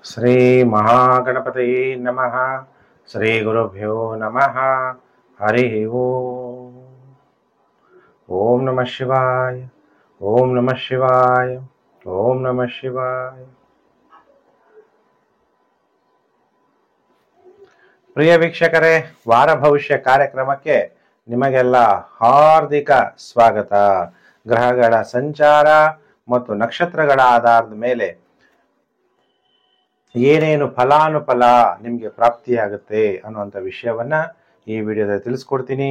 ಶ್ರೀ ಮಹಾಗಣಪತಯೇ ನಮಃ. ಶ್ರೀ ಗುರುಭ್ಯೋ ನಮಃ. ಹರಿ ಓಂ. ಓಂ ನಮಃ ಶಿವಾಯ. ಓಂ ನಮಃ ಶಿವಾಯ. ಓಂ ನಮಃ ಶಿವಾಯ. ಪ್ರಿಯ ವೀಕ್ಷಕರೇ, ವಾರ ಭವಿಷ್ಯ ಕಾರ್ಯಕ್ರಮಕ್ಕೆ ನಿಮಗೆಲ್ಲ ಹಾರ್ದಿಕ ಸ್ವಾಗತ. ಗ್ರಹಗಳ ಸಂಚಾರ ಮತ್ತು ನಕ್ಷತ್ರಗಳ ಆಧಾರದ ಮೇಲೆ ಏನೇನು ಫಲಾನುಫಲ ನಿಮಗೆ ಪ್ರಾಪ್ತಿಯಾಗುತ್ತೆ ಅನ್ನುವಂಥ ವಿಷಯವನ್ನ ಈ ವಿಡಿಯೋದಲ್ಲಿ ತಿಳಿಸ್ಕೊಡ್ತೀನಿ.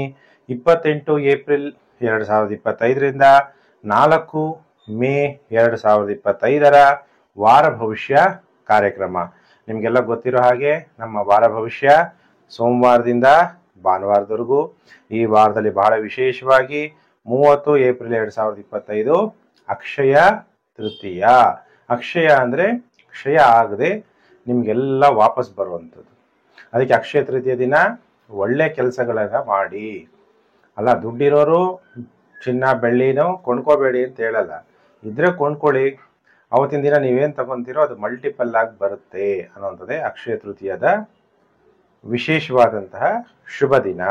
28 ಏಪ್ರಿಲ್ 2025ರಿಂದ 4 ಮೇ 2025 ವಾರ ಭವಿಷ್ಯ ಕಾರ್ಯಕ್ರಮ. ನಿಮಗೆಲ್ಲ ಗೊತ್ತಿರೋ ಹಾಗೆ ನಮ್ಮ ವಾರ ಭವಿಷ್ಯ ಸೋಮವಾರದಿಂದ ಭಾನುವಾರದವರೆಗೂ. ಈ ವಾರದಲ್ಲಿ ಬಹಳ ವಿಶೇಷವಾಗಿ 30 ಏಪ್ರಿಲ್ 2025 ಅಕ್ಷಯ ತೃತೀಯ. ಅಕ್ಷಯ ಅಂದರೆ ಕ್ಷಯ ಆಗದೆ ನಿಮಗೆಲ್ಲ ವಾಪಸ್ ಬರುವಂಥದ್ದು. ಅದಕ್ಕೆ ಅಕ್ಷಯ ತೃತೀಯ ದಿನ ಒಳ್ಳೆ ಕೆಲಸಗಳನ್ನು ಮಾಡಿ. ಅಲ್ಲ, ದುಡ್ಡಿರೋರು ಚಿನ್ನ ಬೆಳ್ಳಿನೋ ಕೊಂಡ್ಕೋಬೇಡಿ ಅಂತ ಹೇಳಲ್ಲ, ಇದ್ರೆ ಕೊಂಡ್ಕೊಳ್ಳಿ. ಅವತ್ತಿನ ದಿನ ನೀವೇನು ತಗೊಂತೀರೋ ಅದು ಮಲ್ಟಿಪಲ್ ಆಗಿ ಬರುತ್ತೆ ಅನ್ನೋಂಥದ್ದೇ ಅಕ್ಷಯ ತೃತೀಯದ ವಿಶೇಷವಾದಂತಹ ಶುಭ ದಿನ.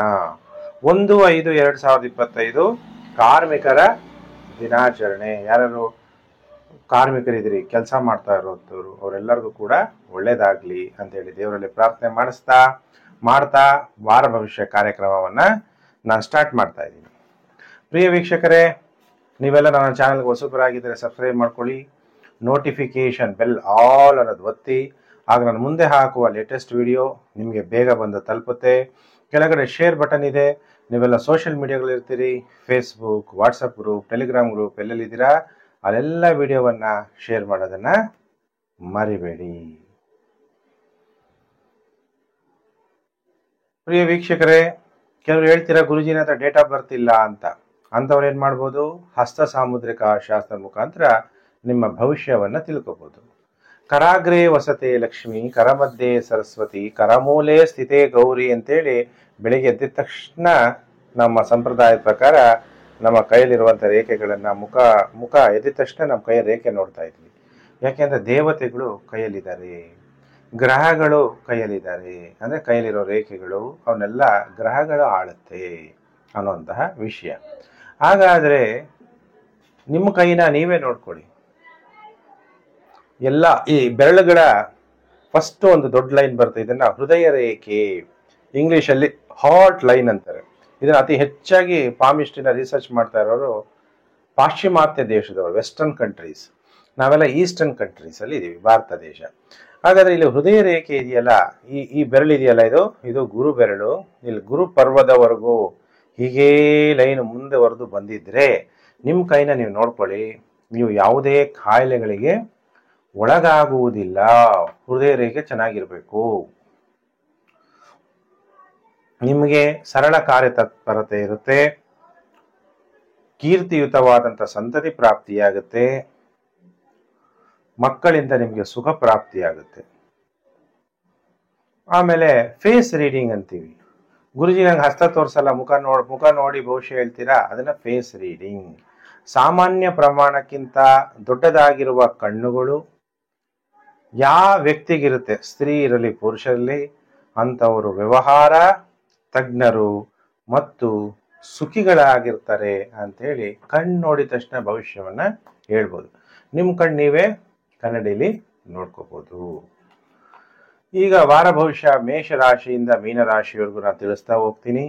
1/5/2025 ಕಾರ್ಮಿಕರ ದಿನಾಚರಣೆ. ಯಾರು ಕಾರ್ಮಿಕರಿದ್ದೀರಿ, ಕೆಲಸ ಮಾಡ್ತಾ ಇರೋಂಥವ್ರು, ಅವರೆಲ್ಲರಿಗೂ ಕೂಡ ಒಳ್ಳೇದಾಗ್ಲಿ ಅಂತೇಳಿ ದೇವರಲ್ಲಿ ಪ್ರಾರ್ಥನೆ ಮಾಡ್ತಾ ವಾರ ಭವಿಷ್ಯ ಕಾರ್ಯಕ್ರಮವನ್ನ ನಾನು ಸ್ಟಾರ್ಟ್ ಮಾಡ್ತಾ ಇದ್ದೀನಿ. ಪ್ರಿಯ ವೀಕ್ಷಕರೇ, ನೀವೆಲ್ಲ ನನ್ನ ಚಾನಲ್ಗೆ ಹೊಸಬರಾಗಿದ್ದರೆ ಸಬ್ಸ್ಕ್ರೈಬ್ ಮಾಡ್ಕೊಳ್ಳಿ. ನೋಟಿಫಿಕೇಶನ್ ಬೆಲ್ ಆಲ್ ಅನ್ನೋದು ಒತ್ತಿ. ಆಗ ನಾನು ಮುಂದೆ ಹಾಕುವ ಲೇಟೆಸ್ಟ್ ವಿಡಿಯೋ ನಿಮಗೆ ಬೇಗ ಬಂದು ತಲುಪುತ್ತೆ. ಕೆಳಗಡೆ ಶೇರ್ ಬಟನ್ ಇದೆ. ನೀವೆಲ್ಲ ಸೋಷಿಯಲ್ ಮೀಡಿಯಾಗಳಿರ್ತೀರಿ, Facebook, WhatsApp group, Telegram group ಎಲ್ಲೆಲ್ಲಿದ್ದೀರಾ ಅಲ್ಲೆಲ್ಲ ವಿಡಿಯೋವನ್ನ ಶೇರ್ ಮಾಡೋದನ್ನ ಮರಿಬೇಡಿ. ಪ್ರಿಯ ವೀಕ್ಷಕರೇ, ಕೆಲವರು ಹೇಳ್ತೀರಾ ಗುರುಜಿನ ಹತ್ರ ಡೇಟ್ ಆಫ್ ಬರ್ತ್ ಇಲ್ಲ ಅಂತ. ಅಂಥವ್ರು ಏನು ಮಾಡ್ಬೋದು, ಹಸ್ತ ಸಾಮುದ್ರಿಕ ಶಾಸ್ತ್ರ ಮುಖಾಂತರ ನಿಮ್ಮ ಭವಿಷ್ಯವನ್ನ ತಿಳ್ಕೋಬಹುದು. ಕರಾಗ್ರೇ ವಸತೆ ಲಕ್ಷ್ಮಿ, ಕರಮಧ್ಯೆ ಸರಸ್ವತಿ, ಕರಮೂಲೆ ಸ್ಥಿತೇ ಗೌರಿ ಅಂತೇಳಿ ಬೆಳಿಗ್ಗೆ ಎದ್ದ ತಕ್ಷಣ ನಮ್ಮ ಸಂಪ್ರದಾಯದ ಪ್ರಕಾರ ನಮ್ಮ ಕೈಯಲ್ಲಿರುವಂಥ ರೇಖೆಗಳನ್ನು ಮುಖ ಎದ್ದ ತಕ್ಷಣ ನಮ್ಮ ಕೈಯ ರೇಖೆ ನೋಡ್ತಾ ಇದ್ವಿ. ಯಾಕೆಂದ್ರೆ ದೇವತೆಗಳು ಕೈಯಲ್ಲಿದ್ದಾರೆ, ಗ್ರಹಗಳು ಕೈಯಲ್ಲಿದ್ದಾರೆ. ಅಂದರೆ ಕೈಯಲ್ಲಿರೋ ರೇಖೆಗಳು ಅವನ್ನೆಲ್ಲ ಗ್ರಹಗಳು ಆಳುತ್ತೆ ಅನ್ನುವಂತಹ ವಿಷಯ. ಹಾಗಾದರೆ ನಿಮ್ಮ ಕೈನ ನೀವೇ ನೋಡ್ಕೊಳ್ಳಿ. ಎಲ್ಲ ಈ ಬೆರಳುಗಳ ಫಸ್ಟ್ ಒಂದು ದೊಡ್ಡ ಲೈನ್ ಬರುತ್ತೆ, ಇದನ್ನ ಹೃದಯ ರೇಖೆ, ಇಂಗ್ಲಿಷಲ್ಲಿ ಹಾರ್ಟ್ ಲೈನ್ ಅಂತಾರೆ. ಇದನ್ನ ಅತಿ ಹೆಚ್ಚಾಗಿ ಪಾಮಿಸ್ಟಿನ ರಿಸರ್ಚ್ ಮಾಡ್ತಾ ಇರೋರು ಪಾಶ್ಚಿಮಾತ್ಯ ದೇಶದವರು, ವೆಸ್ಟರ್ನ್ ಕಂಟ್ರೀಸ್. ನಾವೆಲ್ಲ ಈಸ್ಟರ್ನ್ ಕಂಟ್ರೀಸ್ ಅಲ್ಲಿ ಇದೀವಿ, ಭಾರತ ದೇಶ. ಹಾಗಾದ್ರೆ ಇಲ್ಲಿ ಹೃದಯ ರೇಖೆ ಇದೆಯಲ್ಲ, ಈ ಬೆರಳಿದೆಯಲ್ಲ, ಇದು ಗುರು ಬೆರಳು. ಇಲ್ಲಿ ಗುರು ಪರ್ವದವರೆಗೂ ಹೀಗೇ ಲೈನ್ ಮುಂದೆವರೆದು ಬಂದಿದ್ರೆ ನಿಮ್ಮ ಕೈನ ನೀವು ನೋಡ್ಕೊಳ್ಳಿ, ನೀವು ಯಾವುದೇ ಕಾಯಿಲೆಗಳಿಗೆ ಒಳಗಾಗುವುದಿಲ್ಲ. ಹೃದಯ ರೇಖೆ ಚೆನ್ನಾಗಿರ್ಬೇಕು. ನಿಮಗೆ ಸರಳ ಕಾರ್ಯತತ್ಪರತೆ ಇರುತ್ತೆ, ಕೀರ್ತಿಯುತವಾದಂಥ ಸಂತತಿ ಪ್ರಾಪ್ತಿಯಾಗುತ್ತೆ, ಮಕ್ಕಳಿಂದ ನಿಮಗೆ ಸುಖ ಪ್ರಾಪ್ತಿಯಾಗುತ್ತೆ. ಆಮೇಲೆ ಫೇಸ್ ರೀಡಿಂಗ್ ಅಂತೀವಿ. ಗುರುಜಿ ನಂಗೆ ಹಸ್ತ ತೋರಿಸಲ್ಲ, ಮುಖ ನೋಡಿ ಭವಿಷ್ಯ ಹೇಳ್ತೀರಾ, ಅದನ್ನ ಫೇಸ್ ರೀಡಿಂಗ್. ಸಾಮಾನ್ಯ ಪ್ರಮಾಣಕ್ಕಿಂತ ದೊಡ್ಡದಾಗಿರುವ ಕಣ್ಣುಗಳು ಯಾವ ವ್ಯಕ್ತಿಗಿರುತ್ತೆ, ಸ್ತ್ರೀ ಇರಲಿ ಪುರುಷರಲ್ಲಿ, ಅಂಥವರು ವ್ಯವಹಾರ ತಜ್ಞರು ಮತ್ತು ಸುಖಿಗಳಾಗಿರ್ತಾರೆ ಅಂತೇಳಿ ಕಣ್ಣು ನೋಡಿದ ತಕ್ಷಣ ಭವಿಷ್ಯವನ್ನ ಹೇಳ್ಬೋದು. ನಿಮ್ಮ ಕಣ್ಣು ನೀವೇ ಕನ್ನಡಿಲಿ ನೋಡ್ಕೋಬಹುದು. ಈಗ ವಾರ ಭವಿಷ್ಯ ಮೇಷರಾಶಿಯಿಂದ ಮೀನರಾಶಿವರೆಗೂ ನಾನು ತಿಳಿಸ್ತಾ ಹೋಗ್ತೀನಿ.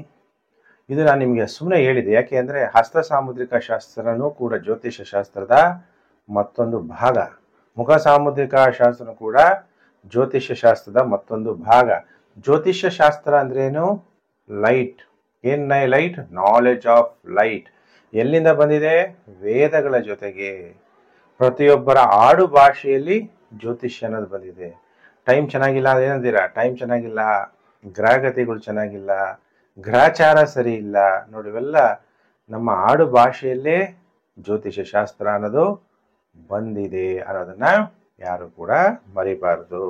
ಇದು ನಾನು ನಿಮಗೆ ಸುಮ್ಮನೆ ಹೇಳಿದೆ, ಯಾಕೆ ಅಂದರೆ ಹಸ್ತ ಸಾಮುದ್ರಿಕ ಶಾಸ್ತ್ರನೂ ಕೂಡ ಜ್ಯೋತಿಷ್ಯ ಶಾಸ್ತ್ರದ ಮತ್ತೊಂದು ಭಾಗ. ಮುಖ ಸಾಮುದ್ರಿಕ ಶಾಸ್ತ್ರ ಕೂಡ ಜ್ಯೋತಿಷ್ಯ ಶಾಸ್ತ್ರದ ಮತ್ತೊಂದು ಭಾಗ. ಜ್ಯೋತಿಷ್ಯ ಶಾಸ್ತ್ರ ಅಂದ್ರೇನು? ಲೈಟ್. ಏನ್ ಲೈಟ್? Knowledge of light. ಎಲ್ಲಿಂದ ಬಂದಿದೆ? ವೇದಗಳ ಜೊತೆಗೆ. ಪ್ರತಿಯೊಬ್ಬರ ಆಡು ಭಾಷೆಯಲ್ಲಿ ಜ್ಯೋತಿಷ್ಯ ಅನ್ನೋದು ಬಂದಿದೆ. ಟೈಮ್ ಚೆನ್ನಾಗಿಲ್ಲ ಏನಂತೀರಾ? ಟೈಮ್ ಚೆನ್ನಾಗಿಲ್ಲ, ಗ್ರಹಗತಿಗಳು ಚೆನ್ನಾಗಿಲ್ಲ, ಗ್ರಹಚಾರ ಸರಿ ಇಲ್ಲ ನೋಡಿ, ಇವೆಲ್ಲ ನಮ್ಮ ಆಡು ಭಾಷೆಯಲ್ಲೇ ಜ್ಯೋತಿಷ್ಯ ಶಾಸ್ತ್ರ ಅನ್ನೋದು ಬಂದಿದೆ ಅನ್ನೋದನ್ನ ಯಾರು ಕೂಡ ಮರಿಬಾರದು.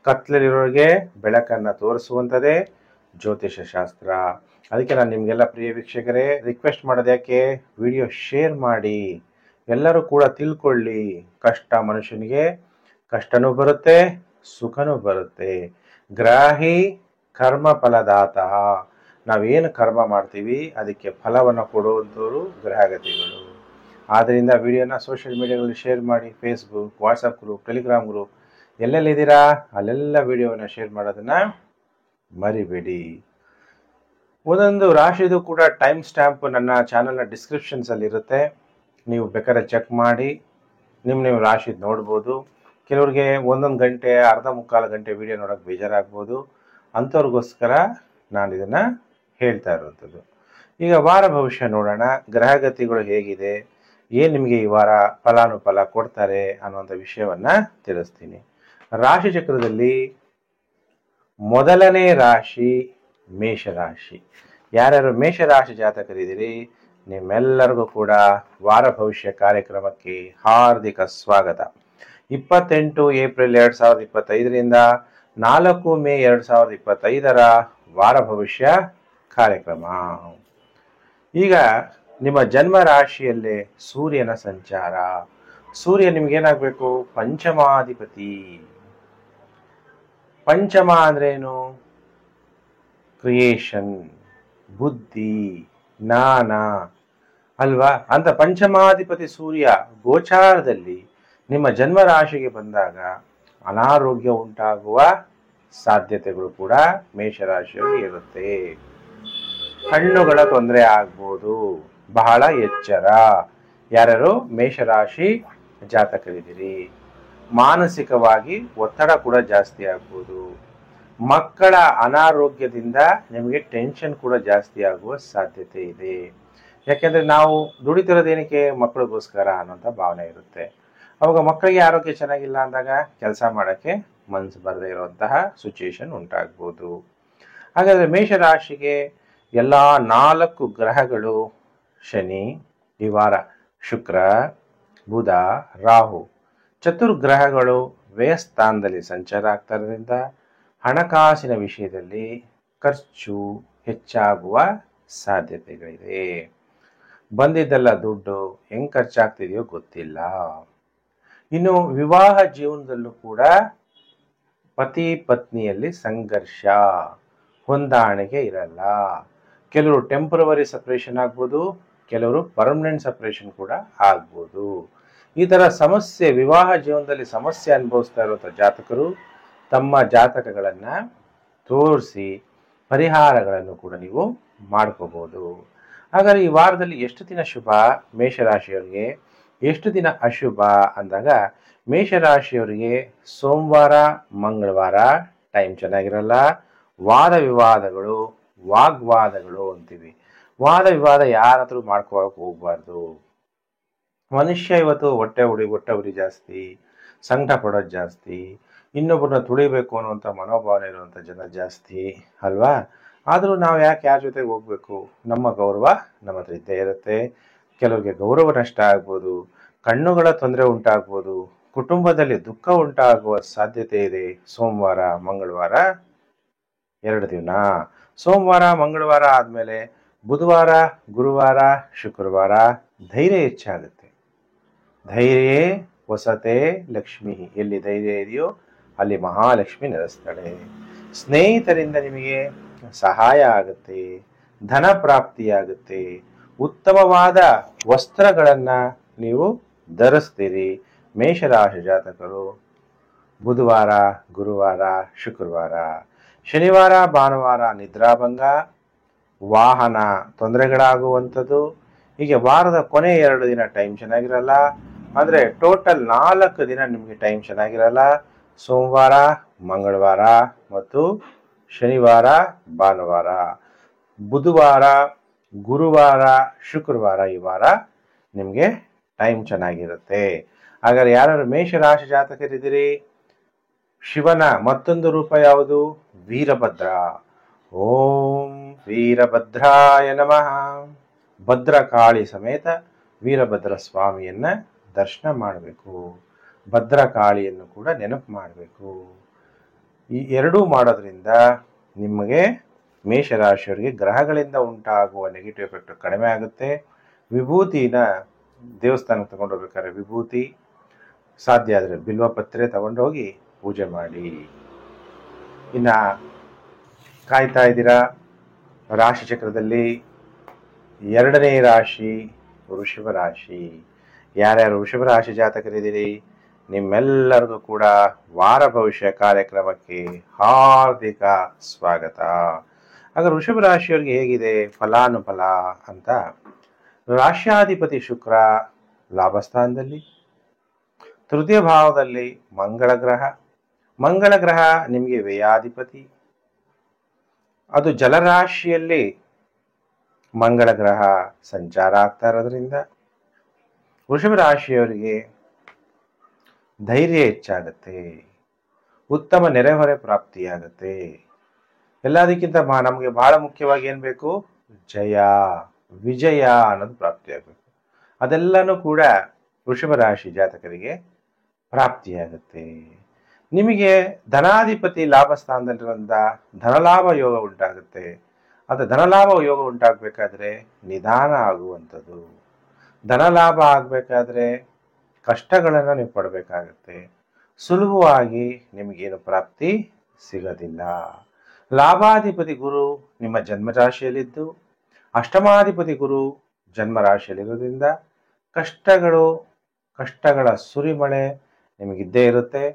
ಕತ್ಲಲ್ಲಿರೋರಿಗೆ ಬೆಳಕನ್ನ ತೋರಿಸುವಂಥದ್ದೇ ಜ್ಯೋತಿಷ್ಯ ಶಾಸ್ತ್ರ. ಅದಕ್ಕೆ ನಾನು ನಿಮಗೆಲ್ಲ ಪ್ರಿಯ ವೀಕ್ಷಕರೇ ರಿಕ್ವೆಸ್ಟ್ ಮಾಡೋದು, ಯಾಕೆ ವಿಡಿಯೋ ಶೇರ್ ಮಾಡಿ, ಎಲ್ಲರೂ ಕೂಡ ತಿಳ್ಕೊಳ್ಳಿ. ಕಷ್ಟ ಮನುಷ್ಯನಿಗೆ ಕಷ್ಟನೂ ಬರುತ್ತೆ, ಸುಖನೂ ಬರುತ್ತೆ. ಗ್ರಾಹಿ ಕರ್ಮ ಫಲದಾತ. ನಾವೇನು ಕರ್ಮ ಮಾಡ್ತೀವಿ ಅದಕ್ಕೆ ಫಲವನ್ನು ಕೊಡುವಂಥವ್ರು ಗ್ರಹಗತಿಗಳು. ಆದ್ದರಿಂದ ವಿಡಿಯೋನ ಸೋಷಿಯಲ್ ಮೀಡಿಯಾಗಳಲ್ಲಿ ಶೇರ್ ಮಾಡಿ. Facebook, WhatsApp group, Telegram group ಎಲ್ಲೆಲ್ಲಿದ್ದೀರಾ ಅಲ್ಲೆಲ್ಲ ವಿಡಿಯೋವನ್ನು ಶೇರ್ ಮಾಡೋದನ್ನು ಮರಿಬೇಡಿ. ಒಂದೊಂದು ರಾಶಿದು ಕೂಡ ಟೈಮ್ ಸ್ಟ್ಯಾಂಪ್ ನನ್ನ ಚಾನಲ್ನ ಡಿಸ್ಕ್ರಿಪ್ಷನ್ಸಲ್ಲಿ ಇರುತ್ತೆ. ನೀವು ಬೇಕಾದ್ರೆ ಚೆಕ್ ಮಾಡಿ ನೀವು ರಾಶಿ ನೋಡ್ಬೋದು. ಕೆಲವ್ರಿಗೆ ಒಂದೊಂದು ಗಂಟೆ ಅರ್ಧ ಮುಕ್ಕಾಲು ಗಂಟೆ ವಿಡಿಯೋ ನೋಡೋಕೆ ಬೇಜಾರಾಗ್ಬೋದು. ಅಂಥವ್ರಿಗೋಸ್ಕರ ನಾನು ಇದನ್ನು ಹೇಳ್ತಾ ಇರುವಂಥದ್ದು. ಈಗ ವಾರ ಭವಿಷ್ಯ ನೋಡೋಣ. ಗ್ರಹಗತಿಗಳು ಹೇಗಿದೆ, ಏನು ನಿಮಗೆ ಈ ವಾರ ಫಲಾನುಫಲ ಕೊಡ್ತಾರೆ ಅನ್ನುವಂಥ ವಿಷಯವನ್ನು ತಿಳಿಸ್ತೀನಿ. ರಾಶಿ ಚಕ್ರದಲ್ಲಿ ಮೊದಲನೇ ರಾಶಿ ಮೇಷರಾಶಿ. ಯಾರ್ಯಾರು ಮೇಷರಾಶಿ ಜಾತಕರಿದ್ದೀರಿ ನಿಮ್ಮೆಲ್ಲರಿಗೂ ಕೂಡ ವಾರ ಭವಿಷ್ಯ ಕಾರ್ಯಕ್ರಮಕ್ಕೆ ಹಾರ್ದಿಕ ಸ್ವಾಗತ. 28 ಏಪ್ರಿಲ್ 2025ರಿಂದ 4 ಮೇ 2025ರ ವಾರ ಭವಿಷ್ಯ ಕಾರ್ಯಕ್ರಮ. ಈಗ ನಿಮ್ಮ ಜನ್ಮ ರಾಶಿಯಲ್ಲೇ ಸೂರ್ಯನ ಸಂಚಾರ. ಸೂರ್ಯ ನಿಮ್ಗೇನಾಗಬೇಕು? ಪಂಚಮಾಧಿಪತಿ. ಪಂಚಮ ಅಂದ್ರೇನು? ಕ್ರಿಯೇಷನ್, ಬುದ್ಧಿ, ಜ್ಞಾನ ಅಲ್ವಾ? ಅಂತ ಪಂಚಮಾಧಿಪತಿ ಸೂರ್ಯ ಗೋಚಾರದಲ್ಲಿ ನಿಮ್ಮ ಜನ್ಮ ರಾಶಿಗೆ ಬಂದಾಗ ಅನಾರೋಗ್ಯ ಉಂಟಾಗುವ ಸಾಧ್ಯತೆಗಳು ಕೂಡ ಮೇಷರಾಶಿಯಲ್ಲಿ ಇರುತ್ತೆ. ಕಣ್ಣುಗಳ ತೊಂದರೆ ಆಗ್ಬೋದು, ಬಹಳ ಎಚ್ಚರ. ಯಾರ್ಯಾರು ಮೇಷರಾಶಿ ಜಾತಕರಿದ್ದೀರಿ, ಮಾನಸಿಕವಾಗಿ ಒತ್ತಡ ಕೂಡ ಜಾಸ್ತಿ ಆಗ್ಬೋದು. ಮಕ್ಕಳ ಅನಾರೋಗ್ಯದಿಂದ ನಿಮಗೆ ಟೆನ್ಷನ್ ಕೂಡ ಜಾಸ್ತಿ ಆಗುವ ಸಾಧ್ಯತೆ ಇದೆ. ಯಾಕೆಂದರೆ ನಾವು ದುಡಿತಿರೋದೇನಕ್ಕೆ? ಮಕ್ಕಳಿಗೋಸ್ಕರ ಅನ್ನೋಂಥ ಭಾವನೆ ಇರುತ್ತೆ. ಅವಾಗ ಮಕ್ಕಳಿಗೆ ಆರೋಗ್ಯ ಚೆನ್ನಾಗಿಲ್ಲ ಅಂದಾಗ ಕೆಲಸ ಮಾಡೋಕ್ಕೆ ಮನಸ್ಸು ಬರದೇ ಇರುವಂತಹ ಸಿಚುವೇಶನ್ ಉಂಟಾಗ್ಬೋದು. ಹಾಗಾದರೆ ಮೇಷರಾಶಿಗೆ ಎಲ್ಲ 4 ಗ್ರಹಗಳು ಶನಿ, ಈ ವಾರ ಶುಕ್ರ, ಬುಧ, ರಾಹು ಚತುರ್ಗ್ರಹಗಳು ವ್ಯಯಸ್ಥಾನದಲ್ಲಿ ಸಂಚಾರ ಆಗ್ತಾರಿಂದ ಹಣಕಾಸಿನ ವಿಷಯದಲ್ಲಿ ಖರ್ಚು ಹೆಚ್ಚಾಗುವ ಸಾಧ್ಯತೆಗಳಿದೆ. ಬಂದಿದ್ದೆಲ್ಲ ದುಡ್ಡು ಹೆಂಗೆ ಖರ್ಚಾಗ್ತಿದೆಯೋ ಗೊತ್ತಿಲ್ಲ. ಇನ್ನು ವಿವಾಹ ಜೀವನದಲ್ಲೂ ಕೂಡ ಪತಿ ಪತ್ನಿಯಲ್ಲಿ ಸಂಘರ್ಷ, ಹೊಂದಾಣಿಕೆ ಇರಲ್ಲ. ಕೆಲವರು ಟೆಂಪರವರಿ ಸಪ್ರೇಷನ್ ಆಗ್ಬೋದು, ಕೆಲವರು ಪರ್ಮನೆಂಟ್ ಸಪ್ರೇಷನ್ ಕೂಡ ಆಗ್ಬೋದು. ಈ ಥರ ಸಮಸ್ಯೆ, ವಿವಾಹ ಜೀವನದಲ್ಲಿ ಸಮಸ್ಯೆ ಅನುಭವಿಸ್ತಾ ಇರುವಂಥ ಜಾತಕರು ತಮ್ಮ ಜಾತಕಗಳನ್ನು ತೋರಿಸಿ ಪರಿಹಾರಗಳನ್ನು ಕೂಡ ನೀವು ಮಾಡ್ಕೋಬೋದು. ಹಾಗಾದರೆ ಈ ವಾರದಲ್ಲಿ ಎಷ್ಟು ದಿನ ಶುಭ ಮೇಷರಾಶಿಯವರಿಗೆ, ಎಷ್ಟು ದಿನ ಅಶುಭ ಅಂದಾಗ ಮೇಷರಾಶಿಯವರಿಗೆ ಸೋಮವಾರ ಮಂಗಳವಾರ ಟೈಮ್ ಚೆನ್ನಾಗಿರಲ್ಲ. ವಾದ ವಿವಾದಗಳು, ವಾಗ್ವಾದಗಳು ಅಂತೀವಿ. ವಾದ ವಿವಾದ ಯಾರ ಹತ್ರ ಮಾಡ್ಕೋಕ್ಕೆ ಹೋಗ್ಬಾರ್ದು. ಮನುಷ್ಯ ಇವತ್ತು ಹೊಟ್ಟೆ ಉರಿ ಜಾಸ್ತಿ, ಸಂಕಟ ಪಡೋದು ಜಾಸ್ತಿ, ಇನ್ನೊಬ್ಬರನ್ನ ತುಳಿಬೇಕು ಅನ್ನುವಂಥ ಮನೋಭಾವನೆ ಇರುವಂಥ ಜನ ಜಾಸ್ತಿ ಅಲ್ವಾ? ಆದರೂ ನಾವು ಯಾಕೆ ಯಾರ ಜೊತೆಗೆ ಹೋಗಬೇಕು? ನಮ್ಮ ಗೌರವ ನಮ್ಮ ಹತ್ರ ಇದ್ದೇ ಇರುತ್ತೆ. ಕೆಲವರಿಗೆ ಗೌರವ ನಷ್ಟ ಆಗ್ಬೋದು, ಕಣ್ಣುಗಳ ತೊಂದರೆ ಉಂಟಾಗ್ಬೋದು, ಕುಟುಂಬದಲ್ಲಿ ದುಃಖ ಉಂಟಾಗುವ ಸಾಧ್ಯತೆ ಇದೆ. ಸೋಮವಾರ ಮಂಗಳವಾರ 2 ದಿನ. ಸೋಮವಾರ ಮಂಗಳವಾರ ಆದಮೇಲೆ ಬುಧವಾರ ಗುರುವಾರ ಶುಕ್ರವಾರ ಧೈರ್ಯ ಹೆಚ್ಚಾಗುತ್ತೆ. ಧೈರ್ಯ ವಸತೆ ಲಕ್ಷ್ಮಿ. ಎಲ್ಲಿ ಧೈರ್ಯ ಇದೆಯೋ ಅಲ್ಲಿ ಮಹಾಲಕ್ಷ್ಮಿ ನೆಲೆಸ್ತಾಳೆ. ಸ್ನೇಹಿತರಿಂದ ನಿಮಗೆ ಸಹಾಯ ಆಗುತ್ತೆ, ಧನ ಪ್ರಾಪ್ತಿಯಾಗುತ್ತೆ, ಉತ್ತಮವಾದ ವಸ್ತ್ರಗಳನ್ನು ನೀವು ಧರಿಸ್ತೀರಿ. ಮೇಷರಾಶಿ ಜಾತಕರು ಬುಧವಾರ ಗುರುವಾರ ಶುಕ್ರವಾರ. ಶನಿವಾರ ಭಾನುವಾರ ನಿದ್ರಾಭಂಗ, ವಾಹನ ತೊಂದರೆಗಳಾಗುವಂಥದ್ದು. ಹೀಗೆ ವಾರದ ಕೊನೆ 2 ದಿನ ಟೈಮ್ ಚೆನ್ನಾಗಿರಲ್ಲ. ಅಂದರೆ ಟೋಟಲ್ 4 ದಿನ ನಿಮಗೆ ಟೈಮ್ ಚೆನ್ನಾಗಿರಲ್ಲ. ಸೋಮವಾರ ಮಂಗಳವಾರ ಮತ್ತು ಶನಿವಾರ ಭಾನುವಾರ. ಬುಧವಾರ ಗುರುವಾರ ಶುಕ್ರವಾರ ಈ ವಾರ ನಿಮಗೆ ಟೈಮ್ ಚೆನ್ನಾಗಿರುತ್ತೆ. ಹಾಗಾದ್ರೆ ಯಾರು ಮೇಷರಾಶಿ ಜಾತಕರಿದ್ದೀರಿ, ಶಿವನ ಮತ್ತೊಂದು ರೂಪ ಯಾವುದು? ವೀರಭದ್ರ. ಓಂ ವೀರಭದ್ರಾಯ ನಮಃ. ಭದ್ರಕಾಳಿ ಸಮೇತ ವೀರಭದ್ರ ಸ್ವಾಮಿಯನ್ನ ದರ್ಶನ ಮಾಡಬೇಕು. ಭದ್ರಕಾಳಿಯನ್ನು ಕೂಡ ನೆನಪು ಮಾಡಬೇಕು. ಈ ಎರಡೂ ಮಾಡೋದ್ರಿಂದ ನಿಮಗೆ ಮೇಷರಾಶಿಯವರಿಗೆ ಗ್ರಹಗಳಿಂದ ಉಂಟಾಗುವ ನೆಗೆಟಿವ್ ಎಫೆಕ್ಟ್ ಕಡಿಮೆ ಆಗುತ್ತೆ. ವಿಭೂತಿನ ದೇವಸ್ಥಾನಕ್ಕೆ ತಗೊಂಡು ಹೋಗ್ಬೇಕಾದ್ರೆ ವಿಭೂತಿ, ಸಾಧ್ಯ ಆದರೆ ಬಿಲ್ವಪತ್ರೆ ತಗೊಂಡೋಗಿ ಪೂಜೆ ಮಾಡಿ. ಇನ್ನು ಕಾಯ್ತಾ ಇದ್ದೀರಾ, ರಾಶಿ ಚಕ್ರದಲ್ಲಿ 2ನೇ ರಾಶಿ ವೃಷಭ ರಾಶಿ. ಯಾರ್ಯಾರು ವೃಷಭ ರಾಶಿ ಜಾತಕರಿದ್ದೀರಿ, ನಿಮ್ಮೆಲ್ಲರಿಗೂ ಕೂಡ ವಾರ ಭವಿಷ್ಯ ಕಾರ್ಯಕ್ರಮಕ್ಕೆ ಹಾರ್ದಿಕ ಸ್ವಾಗತ. ಹಾಗಾದ್ರೆ ವೃಷಭ ರಾಶಿಯವರಿಗೆ ಹೇಗಿದೆ ಫಲಾನುಫಲ ಅಂತ, ರಾಶ್ಯಾಧಿಪತಿ ಶುಕ್ರ ಲಾಭಸ್ಥಾನದಲ್ಲಿ, ತೃತೀಯ ಭಾವದಲ್ಲಿ ಮಂಗಳ ಗ್ರಹ ನಿಮಗೆ ವ್ಯಯಾಧಿಪತಿ. ಅದು ಜಲರಾಶಿಯಲ್ಲಿ ಮಂಗಳ ಗ್ರಹ ಸಂಚಾರ ಆಗ್ತಾ ಇರೋದ್ರಿಂದ ವೃಷಭ ರಾಶಿಯವರಿಗೆ ಧೈರ್ಯ ಹೆಚ್ಚಾಗತ್ತೆ, ಉತ್ತಮ ನೆರೆಹೊರೆ ಪ್ರಾಪ್ತಿಯಾಗತ್ತೆ. ಎಲ್ಲದಕ್ಕಿಂತ ನಮಗೆ ಬಹಳ ಮುಖ್ಯವಾಗಿ ಏನ್ ಬೇಕು, ಜಯ ವಿಜಯ ಅನ್ನೋದು ಪ್ರಾಪ್ತಿಯಾಗಬೇಕು. ಅದೆಲ್ಲನೂ ಕೂಡ ವೃಷಭ ರಾಶಿ ಜಾತಕರಿಗೆ ಪ್ರಾಪ್ತಿಯಾಗುತ್ತೆ. ನಿಮಗೆ ಧನಾಧಿಪತಿ ಲಾಭ ಸ್ಥಾನದಲ್ಲಿರೋದ್ರಿಂದ ಧನಲಾಭ ಯೋಗ ಉಂಟಾಗುತ್ತೆ. ಅದು ಧನಲಾಭ ಯೋಗ ಉಂಟಾಗಬೇಕಾದ್ರೆ ನಿಧಾನ ಆಗುವಂಥದ್ದು. ಧನಲಾಭ ಆಗಬೇಕಾದ್ರೆ ಕಷ್ಟಗಳನ್ನು ನೀವು ಪಡಬೇಕಾಗತ್ತೆ. ಸುಲಭವಾಗಿ ನಿಮಗೇನು ಪ್ರಾಪ್ತಿ ಸಿಗೋದಿಲ್ಲ. ಲಾಭಾಧಿಪತಿ ಗುರು ನಿಮ್ಮ ಜನ್ಮರಾಶಿಯಲ್ಲಿದ್ದು ಅಷ್ಟಮಾಧಿಪತಿ ಗುರು ಜನ್ಮರಾಶಿಯಲ್ಲಿರೋದ್ರಿಂದ ಕಷ್ಟಗಳ ಸುರಿಮಳೆ ನಿಮಗಿದ್ದೇ ಇರುತ್ತೆ.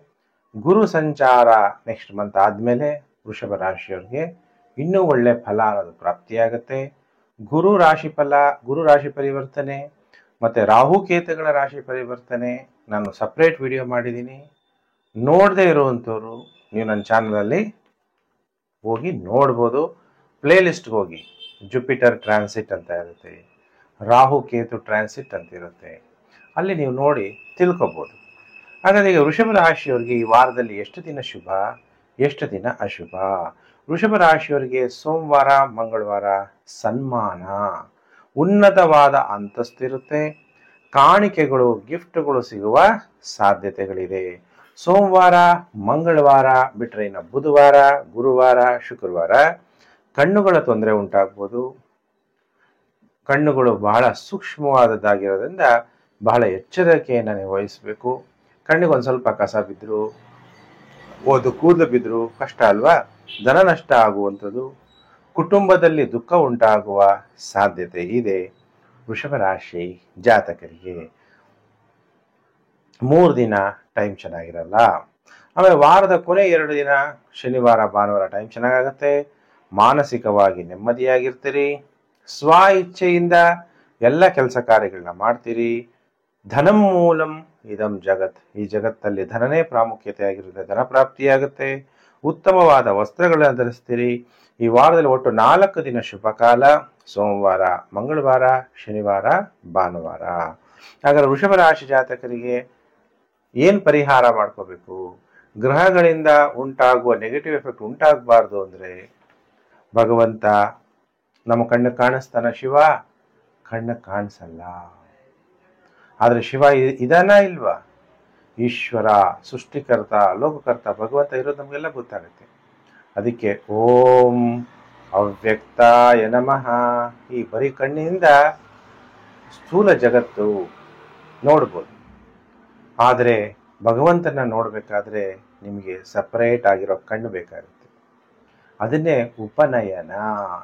ಗುರು ಸಂಚಾರ ನೆಕ್ಸ್ಟ್ ಮಂತ್ ಆದಮೇಲೆ ವೃಷಭ ರಾಶಿಯವರಿಗೆ ಇನ್ನೂ ಒಳ್ಳೆ ಫಲ ಅನ್ನೋದು ಪ್ರಾಪ್ತಿಯಾಗುತ್ತೆ. ಗುರು ರಾಶಿ ಪರಿವರ್ತನೆ ಮತ್ತು ರಾಹುಕೇತುಗಳ ರಾಶಿ ಪರಿವರ್ತನೆ ನಾನು ಸಪ್ರೇಟ್ ವಿಡಿಯೋ ಮಾಡಿದ್ದೀನಿ. ನೋಡದೇ ಇರುವಂಥವ್ರು ನೀವು ನನ್ನ ಚಾನಲಲ್ಲಿ ಹೋಗಿ ನೋಡ್ಬೋದು. ಪ್ಲೇ ಲಿಸ್ಟ್ಗೆ ಹೋಗಿ ಜುಪಿಟರ್ ಟ್ರಾನ್ಸಿಟ್ ಅಂತ ಇರುತ್ತೆ, ರಾಹುಕೇತು ಟ್ರಾನ್ಸಿಟ್ ಅಂತ ಇರುತ್ತೆ, ಅಲ್ಲಿ ನೀವು ನೋಡಿ ತಿಳ್ಕೊಬೋದು. ಹಾಗಾದ್ರೆ ಈಗ ವೃಷಭ ರಾಶಿಯವರಿಗೆ ಈ ವಾರದಲ್ಲಿ ಎಷ್ಟು ದಿನ ಶುಭ, ಎಷ್ಟು ದಿನ ಅಶುಭ? ವೃಷಭ ರಾಶಿಯವರಿಗೆ ಸೋಮವಾರ ಮಂಗಳವಾರ ಸನ್ಮಾನ, ಉನ್ನತವಾದ ಅಂತಸ್ತಿರುತ್ತೆ. ಕಾಣಿಕೆಗಳು ಗಿಫ್ಟ್ಗಳು ಸಿಗುವ ಸಾಧ್ಯತೆಗಳಿದೆ. ಸೋಮವಾರ ಮಂಗಳವಾರ ಬಿಟ್ಟರೆ ಇನ್ನು ಬುಧವಾರ ಗುರುವಾರ ಶುಕ್ರವಾರ ಕಣ್ಣುಗಳ ತೊಂದರೆ ಉಂಟಾಗ್ಬೋದು. ಕಣ್ಣುಗಳು ಬಹಳ ಸೂಕ್ಷ್ಮವಾದದ್ದಾಗಿರೋದ್ರಿಂದ ಬಹಳ ಎಚ್ಚರಿಕೆಯನ್ನು ನೀವು ವಹಿಸಬೇಕು. ಕಣ್ಣಿಗೆ ಒಂದು ಸ್ವಲ್ಪ ಕಸ ಬಿದ್ದರು, ಕೂದಲು ಬಿದ್ದರು ಕಷ್ಟ ಅಲ್ವಾ? ಧನ ನಷ್ಟ ಆಗುವಂಥದ್ದು, ಕುಟುಂಬದಲ್ಲಿ ದುಃಖ ಉಂಟಾಗುವ ಸಾಧ್ಯತೆ ಇದೆ ವೃಷಭ ರಾಶಿ ಜಾತಕರಿಗೆ. 3 ದಿನ ಟೈಮ್ ಚೆನ್ನಾಗಿರಲ್ಲ. ಆಮೇಲೆ ವಾರದ ಕೊನೆ 2 ದಿನ ಶನಿವಾರ ಭಾನುವಾರ ಟೈಮ್ ಚೆನ್ನಾಗಾಗತ್ತೆ. ಮಾನಸಿಕವಾಗಿ ನೆಮ್ಮದಿಯಾಗಿರ್ತೀರಿ. ಸ್ವ ಇಚ್ಛೆಯಿಂದ ಎಲ್ಲ ಕೆಲಸ ಕಾರ್ಯಗಳನ್ನ ಮಾಡ್ತೀರಿ. ಧನಂ ಮೂಲಂ ಇದಂ ಜಗತ್, ಈ ಜಗತ್ತಲ್ಲಿ ಧನನೇ ಪ್ರಾಮುಖ್ಯತೆ ಆಗಿರುತ್ತೆ. ಧನ ಪ್ರಾಪ್ತಿಯಾಗುತ್ತೆ. ಉತ್ತಮವಾದ ವಸ್ತ್ರಗಳನ್ನು ಧರಿಸ್ತೀರಿ. ಈ ವಾರದಲ್ಲಿ ಒಟ್ಟು 4 ದಿನ ಶುಭ ಕಾಲ, ಸೋಮವಾರ ಮಂಗಳವಾರ ಶನಿವಾರ ಭಾನುವಾರ. ಹಾಗಾದ್ರೆ ವೃಷಭ ರಾಶಿ ಜಾತಕರಿಗೆ ಏನು ಪರಿಹಾರ ಮಾಡ್ಕೋಬೇಕು? ಗ್ರಹಗಳಿಂದ ಉಂಟಾಗುವ ನೆಗೆಟಿವ್ ಎಫೆಕ್ಟ್ ಉಂಟಾಗಬಾರ್ದು ಅಂದರೆ ಭಗವಂತ ನಮ್ಮ ಕಣ್ಣು ಕಾಣಿಸ್ತಾನ? ಶಿವ ಕಣ್ಣು ಕಾಣಿಸಲ್ಲ. ಆದರೆ ಶಿವ ಇದನ್ನ ಇಲ್ವಾ? ಈಶ್ವರ ಸೃಷ್ಟಿಕರ್ತ ಲೋಕಕರ್ತ ಭಗವಂತ ಇರೋದು ನಮಗೆಲ್ಲ ಗೊತ್ತಾಗುತ್ತೆ. ಅದಕ್ಕೆ ಓಂ ಅವ್ಯಕ್ತಾಯ ನಮಃ. ಈ ಬರೀ ಕಣ್ಣಿನಿಂದ ಸ್ಥೂಲ ಜಗತ್ತು ನೋಡ್ಬೋದು, ಆದರೆ ಭಗವಂತನ ನೋಡಬೇಕಾದ್ರೆ ನಿಮಗೆ ಸಪರೇಟ್ ಆಗಿರೋ ಕಣ್ಣು ಬೇಕಾಗುತ್ತೆ. ಅದನ್ನೇ ಉಪನಯನ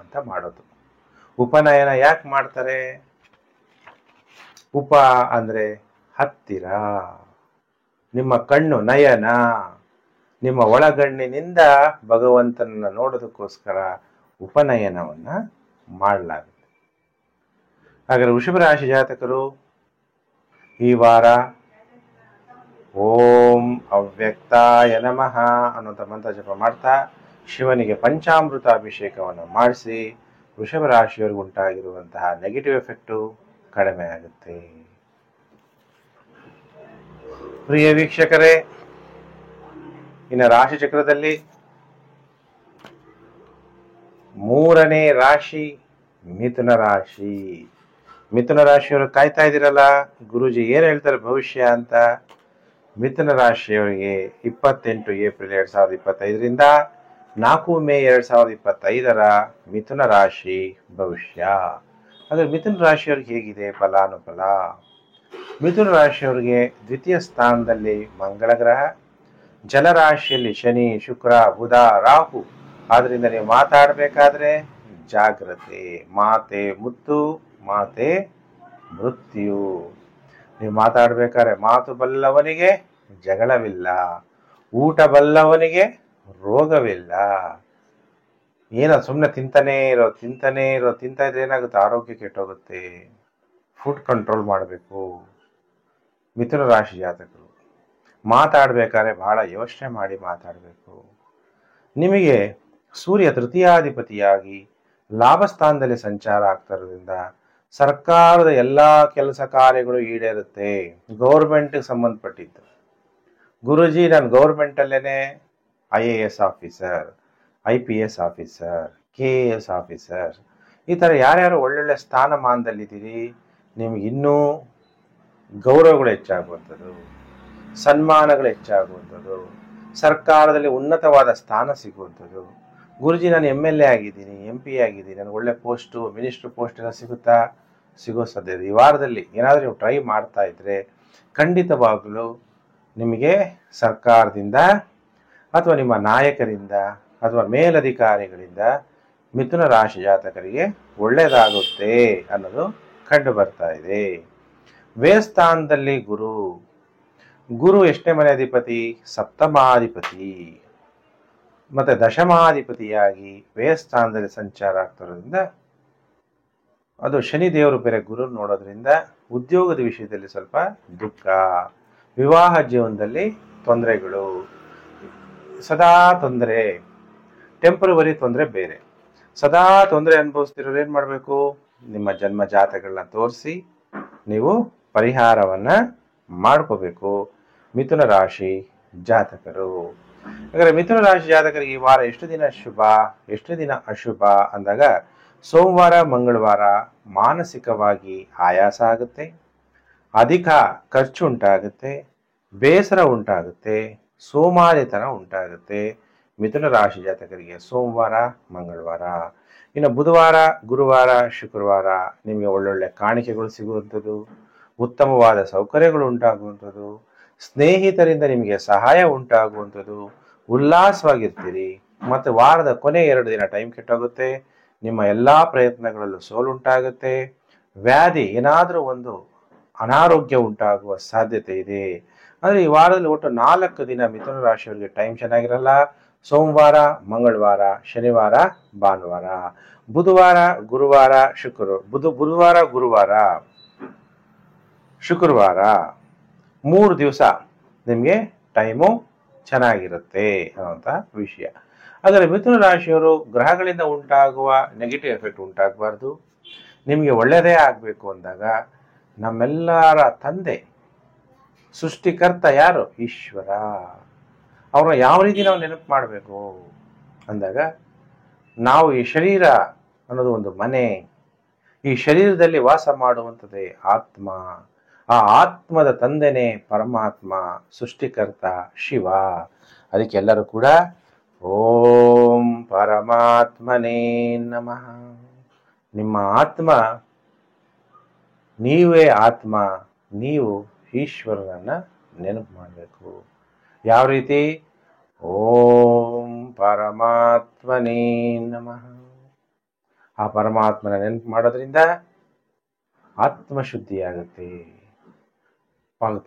ಅಂತ ಮಾಡೋದು. ಉಪನಯನ ಯಾಕೆ ಮಾಡ್ತಾರೆ? ಉಪ ಅಂದರೆ ಹತ್ತಿರ, ನಿಮ್ಮ ಕಣ್ಣು ನಯನ, ನಿಮ್ಮ ಒಳಗಣ್ಣಿನಿಂದ ಭಗವಂತನನ್ನು ನೋಡೋದಕ್ಕೋಸ್ಕರ ಉಪನಯನವನ್ನು ಮಾಡಲಾಗುತ್ತೆ. ಹಾಗಾದರೆ ವೃಷಭ ರಾಶಿ ಜಾತಕರು ಈ ವಾರ ಓಂ ಅವ್ಯಕ್ತಾಯ ನಮಃ ಅನ್ನೋಂಥ ಮಂತ್ರ ಜಪ ಮಾಡ್ತಾ ಶಿವನಿಗೆ ಪಂಚಾಮೃತ ಅಭಿಷೇಕವನ್ನು ಮಾಡಿಸಿ ವೃಷಭ ರಾಶಿಯವರಿಗೆ ಉಂಟಾಗಿರುವಂತಹ ನೆಗೆಟಿವ್ ಎಫೆಕ್ಟು ಕಡಿಮೆ ಆಗುತ್ತೆ. ಪ್ರಿಯ ವೀಕ್ಷಕರೇ, ಇನ್ನು ರಾಶಿ ಚಕ್ರದಲ್ಲಿ 3ನೇ ರಾಶಿ ಮಿಥುನ ರಾಶಿ. ಮಿಥುನ ರಾಶಿಯವರು ಕಾಯ್ತಾ ಇದ್ದೀರಲ್ಲ, ಗುರೂಜಿ ಏನು ಹೇಳ್ತಾರೆ ಭವಿಷ್ಯ ಅಂತ. ಮಿಥುನ ರಾಶಿಯವರಿಗೆ 28 ಏಪ್ರಿಲ್ 2025ರಿಂದ 4 ಮೇ 2025 ಮಿಥುನ ರಾಶಿ ಭವಿಷ್ಯ. ಹಾಗಾದ್ರೆ ಮಿಥುನ ರಾಶಿಯವ್ರಿಗೆ ಹೇಗಿದೆ ಫಲಾನುಫಲ? ಮಿಥುನ ರಾಶಿಯವರಿಗೆ ದ್ವಿತೀಯ ಸ್ಥಾನದಲ್ಲಿ ಮಂಗಳ ಗ್ರಹ, ಜಲರಾಶಿಯಲ್ಲಿ ಶನಿ, ಶುಕ್ರ, ಬುಧ, ರಾಹು. ಆದ್ರಿಂದ ನೀವು ಮಾತಾಡಬೇಕಾದ್ರೆ ಜಾಗ್ರತೆ. ಮಾತೆ ಮುತ್ತು, ಮಾತೆ ಮೃತ್ಯು. ನೀವು ಮಾತಾಡ್ಬೇಕಾದ್ರೆ ಮಾತು ಬಲ್ಲವನಿಗೆ ಜಗಳವಿಲ್ಲ, ಊಟ ಬಲ್ಲವನಿಗೆ ರೋಗವಿಲ್ಲ. ಏನೋ ಸುಮ್ಮನೆ ತಿಂತಾನೇ ಇರೋ ತಿಂತಾ ಇದ್ರೆ ಏನಾಗುತ್ತೆ? ಆರೋಗ್ಯ ಕೆಟ್ಟೋಗುತ್ತೆ. ಫುಡ್ ಕಂಟ್ರೋಲ್ ಮಾಡಬೇಕು. ಮಿಥುನ ರಾಶಿ ಜಾತಕರು ಮಾತಾಡ್ಬೇಕಾದ್ರೆ ಬಹಳ ಯೋಚನೆ ಮಾಡಿ ಮಾತಾಡಬೇಕು. ನಿಮಗೆ ಸೂರ್ಯ ತೃತೀಯಾಧಿಪತಿಯಾಗಿ ಲಾಭಸ್ಥಾನದಲ್ಲಿ ಸಂಚಾರ ಆಗ್ತಿರೋದ್ರಿಂದ ಸರ್ಕಾರದ ಎಲ್ಲಾ ಕೆಲಸ ಕಾರ್ಯಗಳು ಈಡೇರುತ್ತೆ. ಗೌರ್ಮೆಂಟ್ಗೆ ಸಂಬಂಧಪಟ್ಟಿದ್ದು. ಗುರುಜಿ, ನಾನು ಗೌರ್ಮೆಂಟಲ್ಲೇನೆ IAS officer, IPS officer, KAS officer, ಈ ಥರ ಯಾರ್ಯಾರು ಒಳ್ಳೊಳ್ಳೆ ಸ್ಥಾನಮಾನದಲ್ಲಿದ್ದೀರಿ, ನಿಮ್ಗೆ ಇನ್ನೂ ಗೌರವಗಳು ಹೆಚ್ಚಾಗುವಂಥದ್ದು, ಸನ್ಮಾನಗಳು ಹೆಚ್ಚಾಗುವಂಥದ್ದು, ಸರ್ಕಾರದಲ್ಲಿ ಉನ್ನತವಾದ ಸ್ಥಾನ ಸಿಗುವಂಥದ್ದು. ಗುರುಜಿ, ನಾನು MLA ಆಗಿದ್ದೀನಿ, MP ಆಗಿದ್ದೀನಿ, ನನಗೆ ಒಳ್ಳೆ ಪೋಸ್ಟು, ಮಿನಿಸ್ಟ್ರ್ ಪೋಸ್ಟ್ ಎಲ್ಲ ಸಿಗೋ ಸಾಧ್ಯತೆ. ಈ ವಾರದಲ್ಲಿ ಏನಾದರೂ ನೀವು ಟ್ರೈ ಮಾಡ್ತಾ ಇದ್ರೆ ಖಂಡಿತವಾಗಲೂ ನಿಮಗೆ ಸರ್ಕಾರದಿಂದ ಅಥವಾ ನಿಮ್ಮ ನಾಯಕರಿಂದ ಅಥವಾ ಮೇಲಧಿಕಾರಿಗಳಿಂದ ಮಿಥುನ ರಾಶಿ ಜಾತಕರಿಗೆ ಒಳ್ಳೆಯದಾಗುತ್ತೆ ಅನ್ನೋದು ಕಂಡು ಬರ್ತಾ ಇದೆ. ವ್ಯಯಸ್ಥಾನದಲ್ಲಿ ಗುರು ಎಷ್ಟನೇ ಮನೆ ಅಧಿಪತಿ? ಸಪ್ತಮಾಧಿಪತಿ ಮತ್ತೆ ದಶಮಾಧಿಪತಿಯಾಗಿ ವ್ಯಯಸ್ಥಾನದಲ್ಲಿ ಸಂಚಾರ ಆಗ್ತಿರೋದ್ರಿಂದ ಅದು ಶನಿ ದೇವರು ಬೇರೆ ಗುರು ನೋಡೋದ್ರಿಂದ ಉದ್ಯೋಗದ ವಿಷಯದಲ್ಲಿ ಸ್ವಲ್ಪ ದುಃಖ, ವಿವಾಹ ಜೀವನದಲ್ಲಿ ತೊಂದರೆಗಳು, ಸದಾ ತೊಂದರೆ, ಟೆಂಪರವರಿ ತೊಂದರೆ ಬೇರೆ. ಸದಾ ತೊಂದರೆ ಅನುಭವಿಸ್ತಿರೋರು ಏನು ಮಾಡಬೇಕು? ನಿಮ್ಮ ಜನ್ಮ ಜಾತಕಗಳನ್ನ ತೋರಿಸಿ ನೀವು ಪರಿಹಾರವನ್ನ ಮಾಡ್ಕೋಬೇಕು. ಮಿಥುನ ರಾಶಿ ಜಾತಕರು. ಹಾಗಾದ್ರೆ ಮಿಥುನ ರಾಶಿ ಜಾತಕರಿಗೆ ಈ ವಾರ ಎಷ್ಟು ದಿನ ಶುಭ, ಎಷ್ಟು ದಿನ ಅಶುಭ ಅಂದಾಗ, ಸೋಮವಾರ ಮಂಗಳವಾರ ಮಾನಸಿಕವಾಗಿ ಆಯಾಸ ಆಗುತ್ತೆ, ಅಧಿಕ ಖರ್ಚು ಉಂಟಾಗುತ್ತೆ, ಬೇಸರ ಉಂಟಾಗುತ್ತೆ, ಸೋಮಾರಿತನ ಉಂಟಾಗುತ್ತೆ ಮಿಥುನ ರಾಶಿ ಜಾತಕರಿಗೆ ಸೋಮವಾರ ಮಂಗಳವಾರ. ಇನ್ನು ಬುಧವಾರ, ಗುರುವಾರ, ಶುಕ್ರವಾರ ನಿಮಗೆ ಒಳ್ಳೊಳ್ಳೆ ಕಾಣಿಕೆಗಳು ಸಿಗುವಂಥದ್ದು, ಉತ್ತಮವಾದ ಸೌಕರ್ಯಗಳು ಉಂಟಾಗುವಂಥದ್ದು, ಸ್ನೇಹಿತರಿಂದ ನಿಮಗೆ ಸಹಾಯ ಉಂಟಾಗುವಂಥದ್ದು, ಉಲ್ಲಾಸವಾಗಿರ್ತೀರಿ. ಮತ್ತು ವಾರದ ಕೊನೆ 2 ದಿನ ಟೈಮ್ ಕೆಟ್ಟೋಗುತ್ತೆ. ನಿಮ್ಮ ಎಲ್ಲ ಪ್ರಯತ್ನಗಳಲ್ಲೂ ಸೋಲುಂಟಾಗುತ್ತೆ. ವ್ಯಾಧಿ, ಏನಾದರೂ ಒಂದು ಅನಾರೋಗ್ಯ ಉಂಟಾಗುವ ಸಾಧ್ಯತೆ ಇದೆ. ಅಂದರೆ ಈ ವಾರದಲ್ಲಿ ಒಟ್ಟು 4 ದಿನ ಮಿಥುನ ರಾಶಿಯವರಿಗೆ ಟೈಮ್ ಚೆನ್ನಾಗಿರಲ್ಲ. ಸೋಮವಾರ, ಮಂಗಳವಾರ, ಶನಿವಾರ, ಭಾನುವಾರ, ಬುಧವಾರ, ಗುರುವಾರ, ಬುಧವಾರ, ಗುರುವಾರ, ಶುಕ್ರವಾರ 3 ದಿವಸ ನಿಮಗೆ ಟೈಮು ಚೆನ್ನಾಗಿರುತ್ತೆ ಅನ್ನೋಂಥ ವಿಷಯ. ಆದರೆ ಮಿಥುನ ರಾಶಿಯವರು ಗ್ರಹಗಳಿಂದ ಉಂಟಾಗುವ ನೆಗೆಟಿವ್ ಎಫೆಕ್ಟ್ ಉಂಟಾಗಬಾರ್ದು. ನಿಮಗೆ ಒಳ್ಳೆಯದೇ ಆಗಬೇಕು ಅಂದಾಗ ನಮ್ಮೆಲ್ಲರ ತಂದೆ ಸೃಷ್ಟಿಕರ್ತ ಯಾರು? ಈಶ್ವರ. ಅವ್ರನ್ನ ಯಾವ ರೀತಿ ನಾವು ನೆನಪು ಮಾಡಬೇಕು ಅಂದಾಗ, ನಾವು ಈ ಶರೀರ ಅನ್ನೋದು ಒಂದು ಮನೆ, ಈ ಶರೀರದಲ್ಲಿ ವಾಸ ಮಾಡುವಂಥದ್ದೇ ಆತ್ಮ. ಆ ಆತ್ಮದ ತಂದೆನೇ ಪರಮಾತ್ಮ, ಸೃಷ್ಟಿಕರ್ತ ಶಿವ. ಅದಕ್ಕೆ ಎಲ್ಲರೂ ಕೂಡ ಓಂ ಪರಮಾತ್ಮನೇ ನಮಃ. ನಿಮ್ಮ ಆತ್ಮ, ನೀವೇ ಆತ್ಮ, ನೀವು ಈಶ್ವರನನ್ನ ನೆನಪು ಮಾಡಬೇಕು. ಯಾವ ರೀತಿ? ಓಂ ಪರಮಾತ್ಮನೇ ನಮಃ. ಆ ಪರಮಾತ್ಮನ ನೆನಪು ಮಾಡೋದ್ರಿಂದ ಆತ್ಮಶುದ್ಧಿಯಾಗುತ್ತೆ.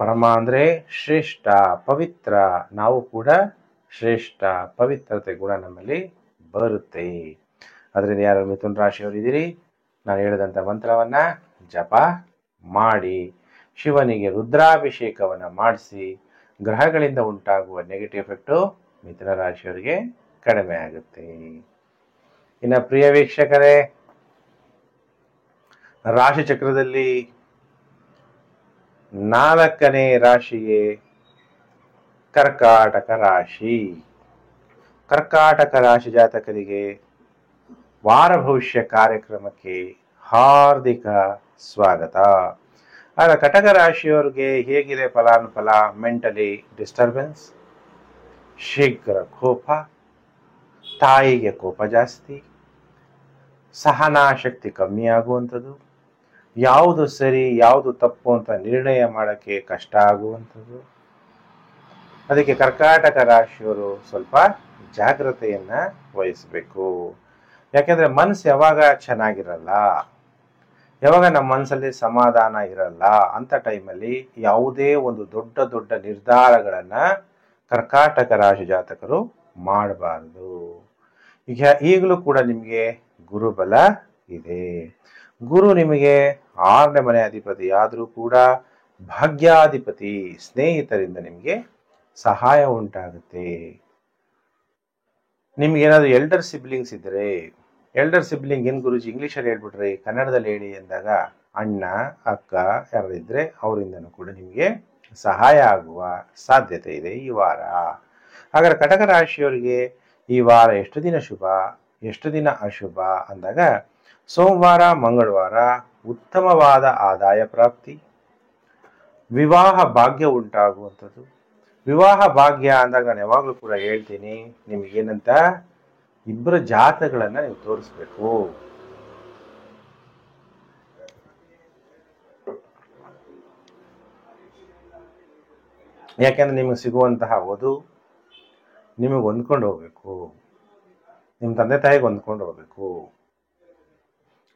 ಪರಮ ಅಂದ್ರೆ ಶ್ರೇಷ್ಠ, ಪವಿತ್ರ. ನಾವು ಕೂಡ ಶ್ರೇಷ್ಠ, ಪವಿತ್ರತೆ ಗುಣ ನಮ್ಮಲ್ಲಿ ಬರುತ್ತೆ. ಅದರಿಂದ ಯಾರು ಮಿಥುನ ರಾಶಿಯವರು ಇದ್ದೀರಿ, ನಾನು ಹೇಳಿದಂಥ ಮಂತ್ರವನ್ನ ಜಪ ಮಾಡಿ, ಶಿವನಿಗೆ ರುದ್ರಾಭಿಷೇಕವನ್ನು ಮಾಡಿಸಿ, ಗ್ರಹಗಳಿಂದ ಉಂಟಾಗುವ ನೆಗೆಟಿವ್ ಎಫೆಕ್ಟು ಮಿಥುನ ರಾಶಿಯವರಿಗೆ ಕಡಿಮೆ ಆಗುತ್ತೆ. ಇನ್ನು ಪ್ರಿಯ ವೀಕ್ಷಕರೇ, ರಾಶಿ ಚಕ್ರದಲ್ಲಿ 4ನೇ ರಾಶಿಯೇ ಕರ್ಕಾಟಕ ರಾಶಿ. ಕರ್ಕಾಟಕ ರಾಶಿ ಜಾತಕರಿಗೆ ವಾರ ಭವಿಷ್ಯ ಕಾರ್ಯಕ್ರಮಕ್ಕೆ ಹಾರ್ದಿಕ ಸ್ವಾಗತ. ಆದರೆ ಕಟಕ ರಾಶಿಯವರಿಗೆ ಹೇಗಿದೆ ಫಲಾನುಫಲ? ಮೆಂಟಲಿ ಡಿಸ್ಟರ್ಬೆನ್ಸ್, ಶೀಘ್ರ ಕೋಪ, ತಾಯಿಗೆ ಕೋಪ ಜಾಸ್ತಿ, ಸಹನಾಶಕ್ತಿ ಕಮ್ಮಿ ಆಗುವಂಥದ್ದು, ಯಾವುದು ಸರಿ ಯಾವುದು ತಪ್ಪು ಅಂತ ನಿರ್ಣಯ ಮಾಡೋಕ್ಕೆ ಕಷ್ಟ ಆಗುವಂಥದ್ದು, ಅದಕ್ಕೆ ಕರ್ಕಾಟಕ ರಾಶಿಯವರು ಸ್ವಲ್ಪ ಜಾಗ್ರತೆಯನ್ನ ವಹಿಸಬೇಕು. ಯಾಕೆಂದ್ರೆ ಮನಸ್ಸು ಯಾವಾಗ ಚೆನ್ನಾಗಿರಲ್ಲ, ಯಾವಾಗ ನಮ್ಮ ಮನಸ್ಸಲ್ಲಿ ಸಮಾಧಾನ ಇರಲ್ಲ ಅಂತ ಟೈಮಲ್ಲಿ ಯಾವುದೇ ಒಂದು ದೊಡ್ಡ ದೊಡ್ಡ ನಿರ್ಧಾರಗಳನ್ನ ಕರ್ಕಾಟಕ ರಾಶಿ ಜಾತಕರು ಮಾಡಬಾರದು. ಈಗ ಈಗಲೂ ಕೂಡ ನಿಮಗೆ ಗುರುಬಲ ಇದೆ. ಗುರು ನಿಮಗೆ 6ನೇ ಮನೆ ಅಧಿಪತಿ ಆದರೂ ಕೂಡ ಭಾಗ್ಯಾಧಿಪತಿ, ಸ್ನೇಹಿತರಿಂದ ನಿಮಗೆ ಸಹಾಯ ಉಂಟಾಗುತ್ತೆ. ನಿಮ್ಗೆ ಏನಾದ್ರು ಎಲ್ಡರ್ ಸಿಬ್ಲಿಂಗ್ಸ್ ಇದ್ರೆ, ಎಲ್ಡರ್ ಸಿಬ್ಲಿಂಗ್ ಏನ್ ಗುರುಜಿ ಇಂಗ್ಲಿಷಲ್ಲಿ ಹೇಳ್ಬಿಟ್ರಿ ಕನ್ನಡದಲ್ಲಿ ಹೇಳಿ ಎಂದಾಗ, ಅಣ್ಣ ಅಕ್ಕ ಯಾರಿದ್ರೆ ಅವರಿಂದನೂ ಕೂಡ ನಿಮಗೆ ಸಹಾಯ ಆಗುವ ಸಾಧ್ಯತೆ ಇದೆ ಈ ವಾರ. ಹಾಗಾದ್ರೆ ಕಟಕ ರಾಶಿಯವರಿಗೆ ಈ ವಾರ ಎಷ್ಟು ದಿನ ಶುಭ, ಎಷ್ಟು ದಿನ ಅಶುಭ ಅಂದಾಗ, ಸೋಮವಾರ ಮಂಗಳವಾರ ಉತ್ತಮವಾದ ಆದಾಯ ಪ್ರಾಪ್ತಿ, ವಿವಾಹ ಭಾಗ್ಯ ಉಂಟಾಗುವಂಥದ್ದು. ವಿವಾಹ ಭಾಗ್ಯ ಅಂದಾಗ ನಾನು ಯಾವಾಗಲೂ ಕೂಡ ಹೇಳ್ತೀನಿ, ನಿಮಗೇನಂತ ಇಬ್ಬರ ಜಾತಕಗಳನ್ನ ನೀವು ತೋರಿಸ್ಬೇಕು. ಯಾಕೆಂದ್ರೆ ನಿಮಗೆ ಸಿಗುವಂತಹ ವಧು ನಿಮಗೆ ಹೊಂದ್ಕೊಂಡು ಹೋಗ್ಬೇಕು, ನಿಮ್ಮ ತಂದೆ ತಾಯಿಗೆ ಹೊಂದ್ಕೊಂಡು ಹೋಗ್ಬೇಕು,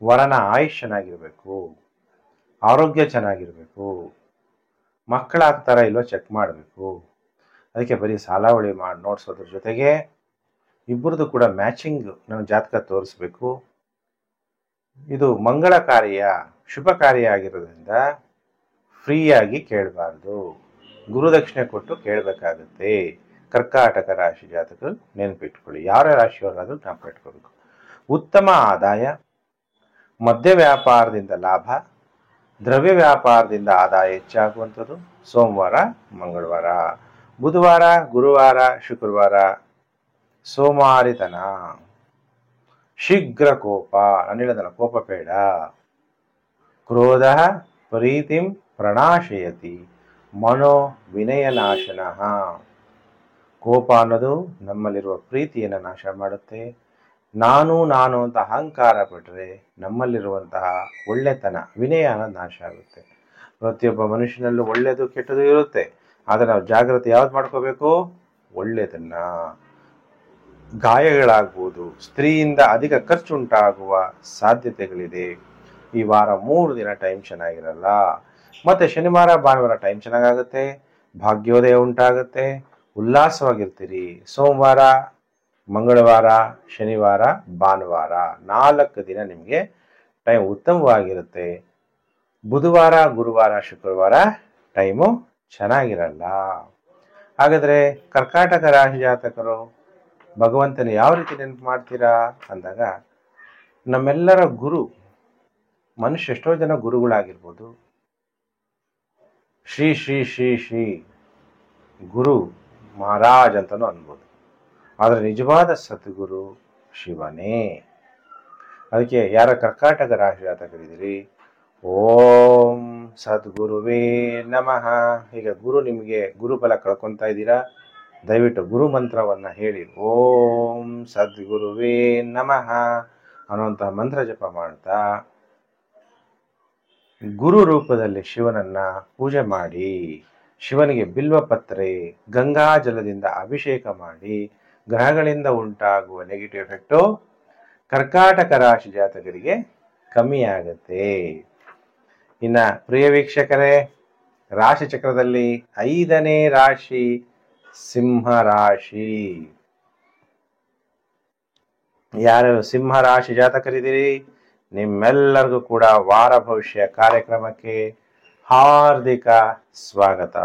ವರನ ಆಯುಷ್ ಚೆನ್ನಾಗಿರ್ಬೇಕು, ಆರೋಗ್ಯ ಚೆನ್ನಾಗಿರ್ಬೇಕು, ಮಕ್ಕಳಾಗ್ತಾರ ಇಲ್ವೋ ಚೆಕ್ ಮಾಡಬೇಕು. ಅದಕ್ಕೆ ಬರೀ ಸಾಲಾವಳಿ ಮಾಡಿ ನೋಡ್ಸೋದ್ರ ಜೊತೆಗೆ ಇಬ್ಬರದು ಕೂಡ ಮ್ಯಾಚಿಂಗ್ ನಮ್ಮ ಜಾತಕ ತೋರಿಸ್ಬೇಕು. ಇದು ಮಂಗಳ ಕಾರ್ಯ, ಶುಭ ಕಾರ್ಯ ಆಗಿರೋದ್ರಿಂದ ಫ್ರೀಯಾಗಿ ಕೇಳಬಾರ್ದು, ಗುರುದಕ್ಷಿಣೆ ಕೊಟ್ಟು ಕೇಳಬೇಕಾಗುತ್ತೆ. ಕರ್ಕಾಟಕ ರಾಶಿ ಜಾತಕರು ನೆನಪಿಟ್ಕೊಳ್ಳಿ, ಯಾರ ರಾಶಿಯವರಾದ್ರೂ ನೆನಪಿಟ್ಕೋಬೇಕು. ಉತ್ತಮ ಆದಾಯ, ಮದ್ಯ ವ್ಯಾಪಾರದಿಂದ ಲಾಭ, ದ್ರವ್ಯ ವ್ಯಾಪಾರದಿಂದ ಆದಾಯ ಹೆಚ್ಚಾಗುವಂಥದ್ದು ಸೋಮವಾರ ಮಂಗಳವಾರ. ಬುಧವಾರ ಗುರುವಾರ ಶುಕ್ರವಾರ ಸೋಮಾರಿತನ, ಶೀಘ್ರ ಕೋಪ, ನಾನು ಹೇಳಿದಲ್ಲ ಕೋಪ ಬೇಡ. ಕ್ರೋಧ ಪ್ರೀತಿಂ ಪ್ರಣಾಶಯತಿ ಮನೋ ವಿನಯನಾಶನ. ಕೋಪ ಅನ್ನೋದು ನಮ್ಮಲ್ಲಿರುವ ಪ್ರೀತಿಯನ್ನು ನಾಶ ಮಾಡುತ್ತೆ. ನಾನು ಅಂತ ಅಹಂಕಾರ ಪಟ್ಟರೆ ನಮ್ಮಲ್ಲಿರುವಂತಹ ಒಳ್ಳೆತನ, ವಿನಯ ಅನ್ನೋದು ನಾಶ ಆಗುತ್ತೆ. ಪ್ರತಿಯೊಬ್ಬ ಮನುಷ್ಯನಲ್ಲೂ ಒಳ್ಳೆಯದು ಕೆಟ್ಟದು ಇರುತ್ತೆ, ಆದರೆ ನಾವು ಜಾಗ್ರತೆ ಯಾವ್ದು ಮಾಡ್ಕೋಬೇಕು, ಒಳ್ಳೆಯದನ್ನ. ಗಾಯಗಳಾಗ್ಬೋದು, ಸ್ತ್ರೀಯಿಂದ ಅಧಿಕ ಖರ್ಚು ಉಂಟಾಗುವ ಸಾಧ್ಯತೆಗಳಿದೆ. ಈ ವಾರ 3 ದಿನ ಟೈಮ್ ಚೆನ್ನಾಗಿರಲ್ಲ. ಮತ್ತೆ ಶನಿವಾರ ಭಾನುವಾರ ಟೈಮ್ ಚೆನ್ನಾಗಾಗುತ್ತೆ, ಭಾಗ್ಯೋದಯ ಉಂಟಾಗುತ್ತೆ, ಉಲ್ಲಾಸವಾಗಿರ್ತೀರಿ. ಸೋಮವಾರ ಮಂಗಳವಾರ ಶನಿವಾರ ಭಾನುವಾರ 4 ದಿನ ನಿಮಗೆ ಟೈಮ್ ಉತ್ತಮವಾಗಿರುತ್ತೆ. ಬುಧವಾರ ಗುರುವಾರ ಶುಕ್ರವಾರ ಟೈಮು ಚೆನ್ನಾಗಿರಲ್ಲ. ಹಾಗಾದ್ರೆ ಕರ್ಕಾಟಕ ರಾಶಿ ಜಾತಕರು ಭಗವಂತನ ಯಾವ ರೀತಿ ನೆನಪು ಮಾಡ್ತೀರಾ ಅಂದಾಗ, ನಮ್ಮೆಲ್ಲರ ಗುರು, ಮನುಷ್ಯ ಎಷ್ಟೋ ಜನ ಗುರುಗಳಾಗಿರ್ಬೋದು, ಶ್ರೀ ಶ್ರೀ ಶ್ರೀ ಶ್ರೀ ಗುರು ಮಹಾರಾಜ್ ಅಂತಲೂ ಅನ್ಬೋದು, ಆದರೆ ನಿಜವಾದ ಸದ್ಗುರು ಶಿವನೇ. ಅದಕ್ಕೆ ಯಾರ ಕರ್ಕಾಟಕ ರಾಶಿ ಜಾತಕರಿದ್ದೀರಿ, ಓಂ ಸದ್ಗುರುವೇ ನಮಃ. ಈಗ ಗುರು ನಿಮಗೆ ಗುರುಬಲ ಕಳ್ಕೊತಾ ಇದ್ದೀರಾ, ದಯವಿಟ್ಟು ಗುರು ಮಂತ್ರವನ್ನು ಹೇಳಿ ಓಂ ಸದ್ಗುರುವೇ ನಮಃ ಅನ್ನುವಂತಹ ಮಂತ್ರ ಜಪ ಮಾಡ್ತಾ ಗುರು ರೂಪದಲ್ಲಿ ಶಿವನನ್ನ ಪೂಜೆ ಮಾಡಿ, ಶಿವನಿಗೆ ಬಿಲ್ವಪತ್ರೆ ಗಂಗಾ ಜಲದಿಂದ ಅಭಿಷೇಕ ಮಾಡಿ, ಗ್ರಹಗಳಿಂದ ಉಂಟಾಗುವ ನೆಗೆಟಿವ್ ಎಫೆಕ್ಟು ಕರ್ಕಾಟಕ ರಾಶಿ ಜಾತಕರಿಗೆ ಕಮ್ಮಿ ಆಗುತ್ತೆ. ಇನ್ನ ಪ್ರಿಯ ವೀಕ್ಷಕರೇ, ರಾಶಿ ಚಕ್ರದಲ್ಲಿ 5ನೇ ರಾಶಿ ಸಿಂಹ ರಾಶಿ. ಯಾರ್ಯಾರು ಸಿಂಹ ರಾಶಿ ಜಾತಕರಿದ್ದೀರಿ, ನಿಮ್ಮೆಲ್ಲರಿಗೂ ಕೂಡ ವಾರ ಭವಿಷ್ಯ ಕಾರ್ಯಕ್ರಮಕ್ಕೆ ಹಾರ್ದಿಕ ಸ್ವಾಗತ.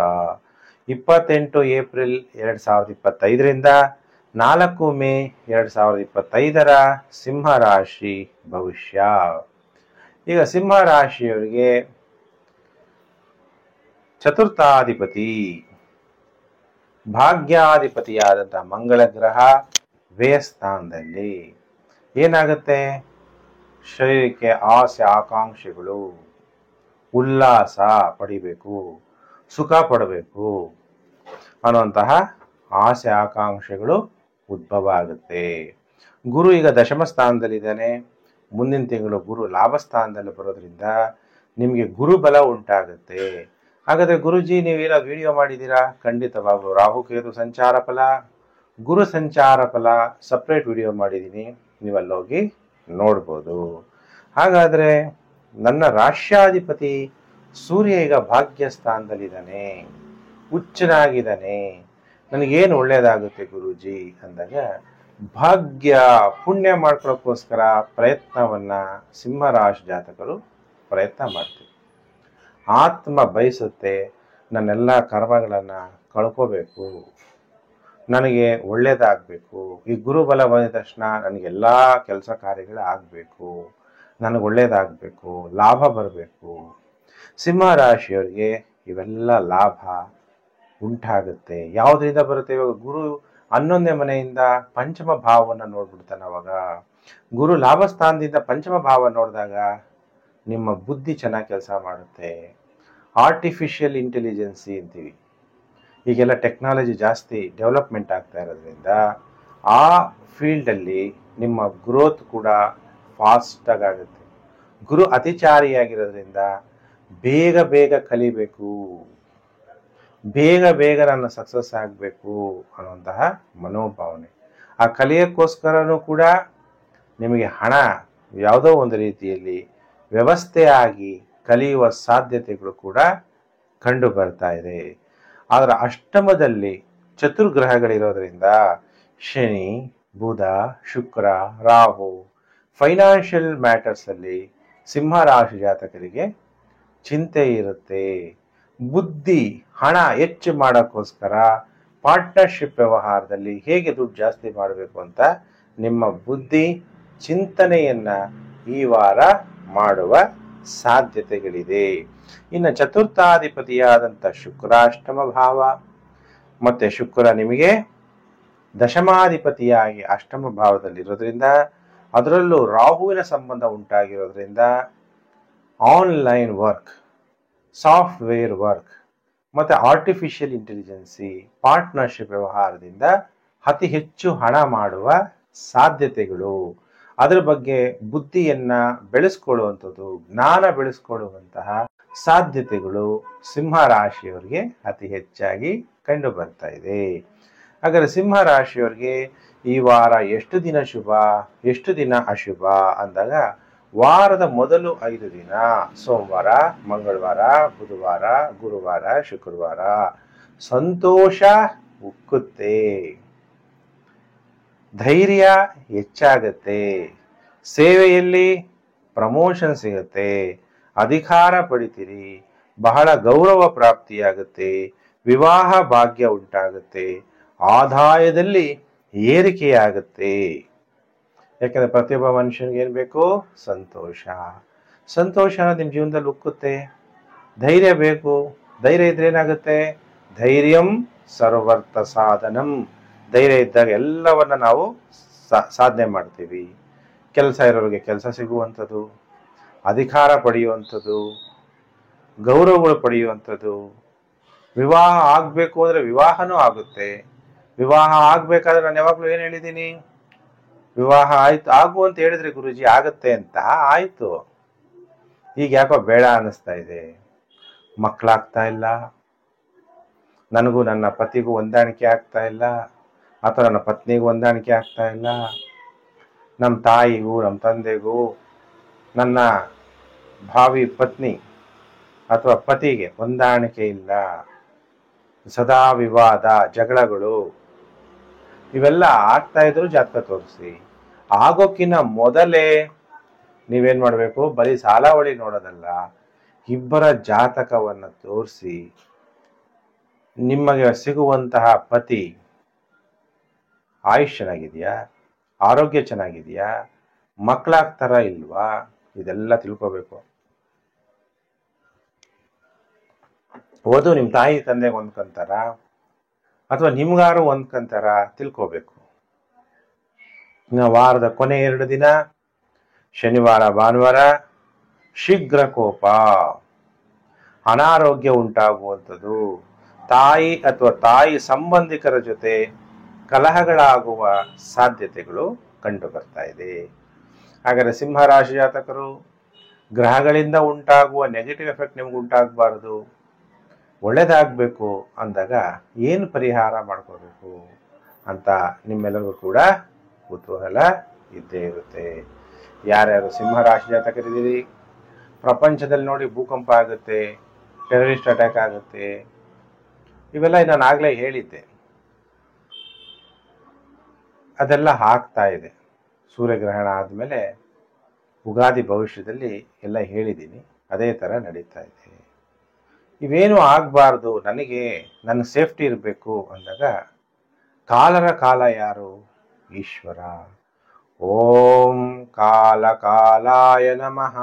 28 ಏಪ್ರಿಲ್ 2025ರಿಂದ 4 ಮೇ 2025ರ ಸಿಂಹ ರಾಶಿ ಭವಿಷ್ಯ. ಈಗ ಸಿಂಹ ರಾಶಿಯವರಿಗೆ ಚತುರ್ಥಾಧಿಪತಿ ಭಾಗ್ಯಾಧಿಪತಿಯಾದಂತಹ ಮಂಗಳ ಗ್ರಹ ವ್ಯಯಸ್ಥಾನದಲ್ಲಿ ಏನಾಗುತ್ತೆ, ಶರೀರಕ್ಕೆ ಆಸೆ ಆಕಾಂಕ್ಷೆಗಳು, ಉಲ್ಲಾಸ ಪಡಿಬೇಕು, ಸುಖ ಪಡಬೇಕು ಅನ್ನುವಂತಹ ಆಸೆ ಆಕಾಂಕ್ಷೆಗಳು ಉದ್ಭವ ಆಗುತ್ತೆ. ಗುರು ಈಗ ದಶಮ ಸ್ಥಾನದಲ್ಲಿದ್ದಾನೆ, ಮುಂದಿನ ತಿಂಗಳು ಗುರು ಲಾಭ ಸ್ಥಾನದಲ್ಲಿ ಬರೋದ್ರಿಂದ ನಿಮಗೆ ಗುರುಬಲ ಉಂಟಾಗುತ್ತೆ. ಹಾಗಾದರೆ ಗುರುಜಿ ನೀವೇನಾದ್ರು ವಿಡಿಯೋ ಮಾಡಿದ್ದೀರಾ? ಖಂಡಿತವಾಗ್ಲೂ ರಾಹುಕೇತು ಸಂಚಾರ ಫಲ, ಗುರು ಸಂಚಾರ ಫಲ ಸಪ್ರೇಟ್ ವಿಡಿಯೋ ಮಾಡಿದ್ದೀನಿ, ನೀವಲ್ಲೋಗಿ ನೋಡ್ಬೋದು. ಹಾಗಾದರೆ ನನ್ನ ರಾಶ್ಯಾಧಿಪತಿ ಸೂರ್ಯ ಈಗ ಭಾಗ್ಯ ಸ್ಥಾನದಲ್ಲಿದ್ದಾನೆ, ಹುಚ್ಚನಾಗಿದ್ದಾನೆ, ನನಗೇನು ಒಳ್ಳೆಯದಾಗುತ್ತೆ ಗುರೂಜಿ ಅಂದಾಗ, ಭಾಗ್ಯ ಪುಣ್ಯ ಮಾಡ್ಕೊಳ್ಳೋಕ್ಕೋಸ್ಕರ ಪ್ರಯತ್ನವನ್ನು ಸಿಂಹರಾಶಿ ಜಾತಕರು ಪ್ರಯತ್ನ ಮಾಡ್ತೀವಿ. ಆತ್ಮ ಬಯಸುತ್ತೆ ನನ್ನೆಲ್ಲ ಕರ್ಮಗಳನ್ನು ಕಳ್ಕೋಬೇಕು, ನನಗೆ ಒಳ್ಳೆಯದಾಗಬೇಕು, ಈ ಗುರುಬಲ ಬಂದ ತಕ್ಷಣ ನನಗೆಲ್ಲ ಕೆಲಸ ಕಾರ್ಯಗಳು ಆಗಬೇಕು, ನನಗೆ ಒಳ್ಳೆಯದಾಗಬೇಕು, ಲಾಭ ಬರಬೇಕು. ಸಿಂಹರಾಶಿಯವರಿಗೆ ಇವೆಲ್ಲ ಲಾಭ ಉಂಟಾಗುತ್ತೆ. ಯಾವುದರಿಂದ ಬರುತ್ತೆ? ಇವಾಗ ಗುರು 11ನೇ ಮನೆಯಿಂದ ಪಂಚಮ ಭಾವವನ್ನು ನೋಡ್ಬಿಡ್ತಾನೆ. ಅವಾಗ ಗುರು ಲಾಭಸ್ಥಾನದಿಂದ ಪಂಚಮ ಭಾವ ನೋಡಿದಾಗ ನಿಮ್ಮ ಬುದ್ಧಿ ಚೆನ್ನಾಗಿ ಕೆಲಸ ಮಾಡುತ್ತೆ. ಆರ್ಟಿಫಿಷಿಯಲ್ ಇಂಟೆಲಿಜೆನ್ಸಿ ಅಂತೀವಿ, ಈಗೆಲ್ಲ ಟೆಕ್ನಾಲಜಿ ಜಾಸ್ತಿ ಡೆವಲಪ್ಮೆಂಟ್ ಆಗ್ತಾ ಇರೋದ್ರಿಂದ ಆ ಫೀಲ್ಡಲ್ಲಿ ನಿಮ್ಮ ಗ್ರೋತ್ ಕೂಡ ಫಾಸ್ಟಾಗಿ ಆಗುತ್ತೆ. ಗುರು ಅತಿಚಾರಿಯಾಗಿರೋದ್ರಿಂದ ಬೇಗ ಬೇಗ ಕಲಿಬೇಕು, ಬೇಗ ಬೇಗ ನನ್ನ ಸಕ್ಸಸ್ ಆಗಬೇಕು ಅನ್ನುವಂತಹ ಮನೋಭಾವನೆ. ಆ ಕಲಿಯೋಕ್ಕೋಸ್ಕರನೂ ಕೂಡ ನಿಮಗೆ ಹಣ ಯಾವುದೋ ಒಂದು ರೀತಿಯಲ್ಲಿ ವ್ಯವಸ್ಥೆಯಾಗಿ ಕಲಿಯುವ ಸಾಧ್ಯತೆಗಳು ಕೂಡ ಕಂಡು ಬರ್ತಾ ಇದೆ. ಆದರೆ ಅಷ್ಟಮದಲ್ಲಿ ಚತುರ್ಗ್ರಹಗಳಿರೋದ್ರಿಂದ ಶನಿ, ಬುಧ, ಶುಕ್ರ, ರಾಹು ಫೈನಾನ್ಷಿಯಲ್ ಮ್ಯಾಟರ್ಸಲ್ಲಿ ಸಿಂಹರಾಶಿ ಜಾತಕರಿಗೆ ಚಿಂತೆ ಇರುತ್ತೆ. ಬುದ್ಧಿ ಹಣ ಹೆಚ್ಚು ಮಾಡೋಕ್ಕೋಸ್ಕರ ಪಾರ್ಟ್ನರ್ಶಿಪ್ ವ್ಯವಹಾರದಲ್ಲಿ ಹೇಗೆ ದುಡ್ಡು ಜಾಸ್ತಿ ಮಾಡಬೇಕು ಅಂತ ನಿಮ್ಮ ಬುದ್ಧಿ ಚಿಂತನೆಯನ್ನು ಈ ವಾರ ಮಾಡುವ ಸಾಧ್ಯತೆಗಳಿದೆ. ಇನ್ನು ಚತುರ್ಥಾಧಿಪತಿಯಾದಂಥ ಶುಕ್ರಾಷ್ಟಮ ಭಾವ ಮತ್ತು ಶುಕ್ರ ನಿಮಗೆ ದಶಮಾಧಿಪತಿಯಾಗಿ ಅಷ್ಟಮ ಭಾವದಲ್ಲಿರೋದ್ರಿಂದ, ಅದರಲ್ಲೂ ರಾಹುವಿನ ಸಂಬಂಧ ಉಂಟಾಗಿರೋದ್ರಿಂದ ಆನ್ಲೈನ್ ವರ್ಕ್, ಸಾಫ್ಟ್ವೇರ್ ವರ್ಕ್ ಮತ್ತು ಆರ್ಟಿಫಿಷಿಯಲ್ ಇಂಟೆಲಿಜೆನ್ಸಿ ಪಾರ್ಟ್ನರ್ಶಿಪ್ ವ್ಯವಹಾರದಿಂದ ಅತಿ ಹೆಚ್ಚು ಹಣ ಮಾಡುವ ಸಾಧ್ಯತೆಗಳು, ಅದರ ಬಗ್ಗೆ ಬುದ್ಧಿಯನ್ನು ಬೆಳೆಸ್ಕೊಳ್ಳುವಂಥದ್ದು, ಜ್ಞಾನ ಬೆಳೆಸ್ಕೊಳ್ಳುವಂತಹ ಸಾಧ್ಯತೆಗಳು ಸಿಂಹರಾಶಿಯವರಿಗೆ ಅತಿ ಹೆಚ್ಚಾಗಿ ಕಂಡು ಬರ್ತಾ ಇದೆ. ಹಾಗಾದರೆ ಸಿಂಹರಾಶಿಯವರಿಗೆ ಈ ವಾರ ಎಷ್ಟು ದಿನ ಶುಭ, ಎಷ್ಟು ದಿನ ಅಶುಭ ಅಂದಾಗ, ವಾರದ ಮೊದಲು 5 ದಿನ ಸೋಮವಾರ, ಮಂಗಳವಾರ, ಬುಧವಾರ, ಗುರುವಾರ, ಶುಕ್ರವಾರ ಸಂತೋಷ ಉಕ್ಕುತ್ತೆ, ಧೈರ್ಯ ಹೆಚ್ಚಾಗತ್ತೆ, ಸೇವೆಯಲ್ಲಿ ಪ್ರಮೋಷನ್ ಸಿಗುತ್ತೆ, ಅಧಿಕಾರ ಪಡಿತೀರಿ, ಬಹಳ ಗೌರವ ಪ್ರಾಪ್ತಿಯಾಗುತ್ತೆ, ವಿವಾಹ ಭಾಗ್ಯ ಉಂಟಾಗುತ್ತೆ, ಆದಾಯದಲ್ಲಿ ಏರಿಕೆಯಾಗುತ್ತೆ. ಯಾಕಂದರೆ ಪ್ರತಿಯೊಬ್ಬ ಮನುಷ್ಯನಿಗೆ ಏನು ಬೇಕು? ಸಂತೋಷ. ಸಂತೋಷ ಅನ್ನೋದು ನಿಮ್ಮ ಜೀವನದಲ್ಲಿ ಉಕ್ಕುತ್ತೆ. ಧೈರ್ಯ ಬೇಕು. ಧೈರ್ಯ ಇದ್ರೆ ಏನಾಗುತ್ತೆ? ಧೈರ್ಯಂ ಸರ್ವರ್ಥ ಸಾಧನಂ. ಧೈರ್ಯ ಇದ್ದಾಗ ಎಲ್ಲವನ್ನ ನಾವು ಸಾಧನೆ ಮಾಡ್ತೀವಿ. ಕೆಲಸ ಇರೋರಿಗೆ ಕೆಲಸ ಸಿಗುವಂಥದ್ದು, ಅಧಿಕಾರ ಪಡೆಯುವಂಥದ್ದು, ಗೌರವಗಳು ಪಡೆಯುವಂಥದ್ದು, ವಿವಾಹ ಆಗಬೇಕು ಅಂದರೆ ವಿವಾಹನೂ ಆಗುತ್ತೆ. ವಿವಾಹ ಆಗಬೇಕಾದ್ರೆ ನಾನು ಯಾವಾಗಲೂ ಏನು ಹೇಳಿದ್ದೀನಿ? ವಿವಾಹ ಆಯ್ತು ಆಗು ಅಂತ ಹೇಳಿದ್ರೆ ಗುರುಜಿ ಆಗತ್ತೆ ಅಂತ. ಆಯಿತು, ಈಗ ಯಾಕೋ ಬೇಡ ಅನ್ನಿಸ್ತಾ ಇದೆ, ಮಕ್ಕಳಾಗ್ತಾ ಇಲ್ಲ, ನನಗೂ ನನ್ನ ಪತಿಗೂ ಹೊಂದಾಣಿಕೆ ಆಗ್ತಾ ಇಲ್ಲ, ಅಥವಾ ನನ್ನ ಪತ್ನಿಗೂ ಹೊಂದಾಣಿಕೆ ಆಗ್ತಾ ಇಲ್ಲ, ನಮ್ಮ ತಾಯಿಗೂ ನಮ್ಮ ತಂದೆಗೂ ನನ್ನ ಭಾವಿ ಪತ್ನಿ ಅಥವಾ ಪತಿಗೆ ಹೊಂದಾಣಿಕೆ ಇಲ್ಲ, ಸದಾ ವಿವಾದ ಜಗಳಗಳು ಇವೆಲ್ಲ ಆಗ್ತಾ ಇದ್ರು ಜಾತಕ ತೋರಿಸಿ. ಆಗೋಕ್ಕಿಂತ ಮೊದಲೇ ನೀವೇನು ಮಾಡಬೇಕು? ಬರೀ ಸಾಲಾವಳಿ ನೋಡೋದಲ್ಲ, ಇಬ್ಬರ ಜಾತಕವನ್ನು ತೋರಿಸಿ ನಿಮಗೆ ಸಿಗುವಂತಹ ಪತಿ ಆಯುಷ್ ಚೆನ್ನಾಗಿದೆಯಾ, ಆರೋಗ್ಯ ಚೆನ್ನಾಗಿದೆಯಾ, ಮಕ್ಕಳಾಗ್ತಾರ ಇಲ್ವಾ, ಇದೆಲ್ಲ ತಿಳ್ಕೋಬೇಕು. ಓದು ನಿಮ್ಮ ತಾಯಿ ತಂದೆಗೆ ಹೊಂದ್ಕೊಂತಾರ ಅಥವಾ ನಿಮ್ಗಾರು ಹೊಂದ್ಕೊಂತಾರ ತಿಳ್ಕೋಬೇಕು. ಇನ್ನು ವಾರದ ಕೊನೆ 2 ದಿನ ಶನಿವಾರ ಭಾನುವಾರ ಶೀಘ್ರ ಕೋಪ, ಅನಾರೋಗ್ಯ ಉಂಟಾಗುವಂಥದ್ದು, ತಾಯಿ ಅಥವಾ ತಾಯಿ ಸಂಬಂಧಿಕರ ಜೊತೆ ಕಲಹಗಳಾಗುವ ಸಾಧ್ಯತೆಗಳು ಕಂಡು ಬರ್ತಾ ಇದೆ. ಹಾಗಾದರೆ ಸಿಂಹರಾಶಿ ಜಾತಕರು ಗ್ರಹಗಳಿಂದ ಉಂಟಾಗುವ ನೆಗೆಟಿವ್ ಎಫೆಕ್ಟ್ ನಿಮ್ಗೆ ಉಂಟಾಗಬಾರದು. ಒಳ್ಳೇದಾಗಬೇಕು ಅಂದಾಗ ಏನು ಪರಿಹಾರ ಮಾಡ್ಕೋಬೇಕು ಅಂತ ನಿಮ್ಮೆಲ್ಲರಿಗೂ ಕೂಡ ಕುತೂಹಲ ಇದ್ದೇ ಇರುತ್ತೆ. ಯಾರ್ಯಾರು ಸಿಂಹರಾಶಿ ಜಾತಕರಿದ್ದೀರಿ, ಪ್ರಪಂಚದಲ್ಲಿ ನೋಡಿ ಭೂಕಂಪ ಆಗುತ್ತೆ, ಟೆರರಿಸ್ಟ್ ಅಟ್ಯಾಕ್ ಆಗುತ್ತೆ, ಇವೆಲ್ಲ ನಾನು ಆಗಲೇ ಹೇಳಿದ್ದೆ. ಅದೆಲ್ಲ ಆಗ್ತಾ ಇದೆ. ಸೂರ್ಯಗ್ರಹಣ ಆದಮೇಲೆ ಉಗಾದಿ ಭವಿಷ್ಯದಲ್ಲಿ ಎಲ್ಲ ಹೇಳಿದ್ದೀನಿ, ಅದೇ ಥರ ನಡೀತಾ ಇದೆ. ಇವೇನು ಆಗಬಾರ್ದು, ನನಗೆ ನನ್ನ ಸೇಫ್ಟಿ ಇರಬೇಕು ಅಂದಾಗ ಕಾಲರ ಕಾಲ ಯಾರು? ಈಶ್ವರ. ಓಂ ಕಾಲ ಕಾಲಾಯ ನಮಃ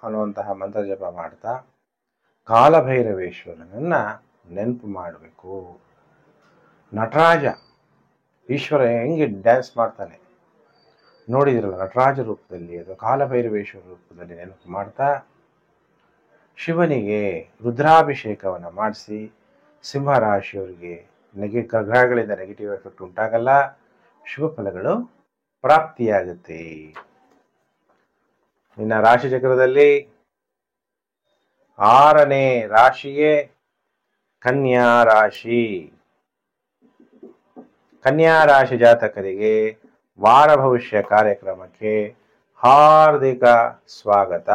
ಅನ್ನುವಂತಹ ಮಂತ್ರ ಜಪ ಮಾಡ್ತಾ ಕಾಲಭೈರವೇಶ್ವರನನ್ನ ನೆನಪು ಮಾಡಬೇಕು. ನಟರಾಜ ಈಶ್ವರ ಹೆಂಗೆ ಡ್ಯಾನ್ಸ್ ಮಾಡ್ತಾನೆ ನೋಡಿದಿರಲ್ಲ, ನಟರಾಜ ರೂಪದಲ್ಲಿ ಅಥವಾ ಕಾಲಭೈರವೇಶ್ವರ ರೂಪದಲ್ಲಿ ನೆನಪು ಮಾಡ್ತಾ ಶಿವನಿಗೆ ರುದ್ರಾಭಿಷೇಕವನ್ನು ಮಾಡಿಸಿ, ಸಿಂಹರಾಶಿಯವರಿಗೆ ಗ್ರಹಗಳಿಂದ ನೆಗೆಟಿವ್ ಎಫೆಕ್ಟ್ ಉಂಟಾಗಲ್ಲ, ಶುಭ ಫಲಗಳು ಪ್ರಾಪ್ತಿಯಾಗುತ್ತೆ. ಇನ್ನು ರಾಶಿ ಚಕ್ರದಲ್ಲಿ 6ನೇ ರಾಶಿಯೇ ಕನ್ಯಾ ರಾಶಿ. ಕನ್ಯಾ ರಾಶಿ ಜಾತಕರಿಗೆ ವಾರ ಭವಿಷ್ಯ ಕಾರ್ಯಕ್ರಮಕ್ಕೆ ಹಾರ್ದಿಕ ಸ್ವಾಗತ.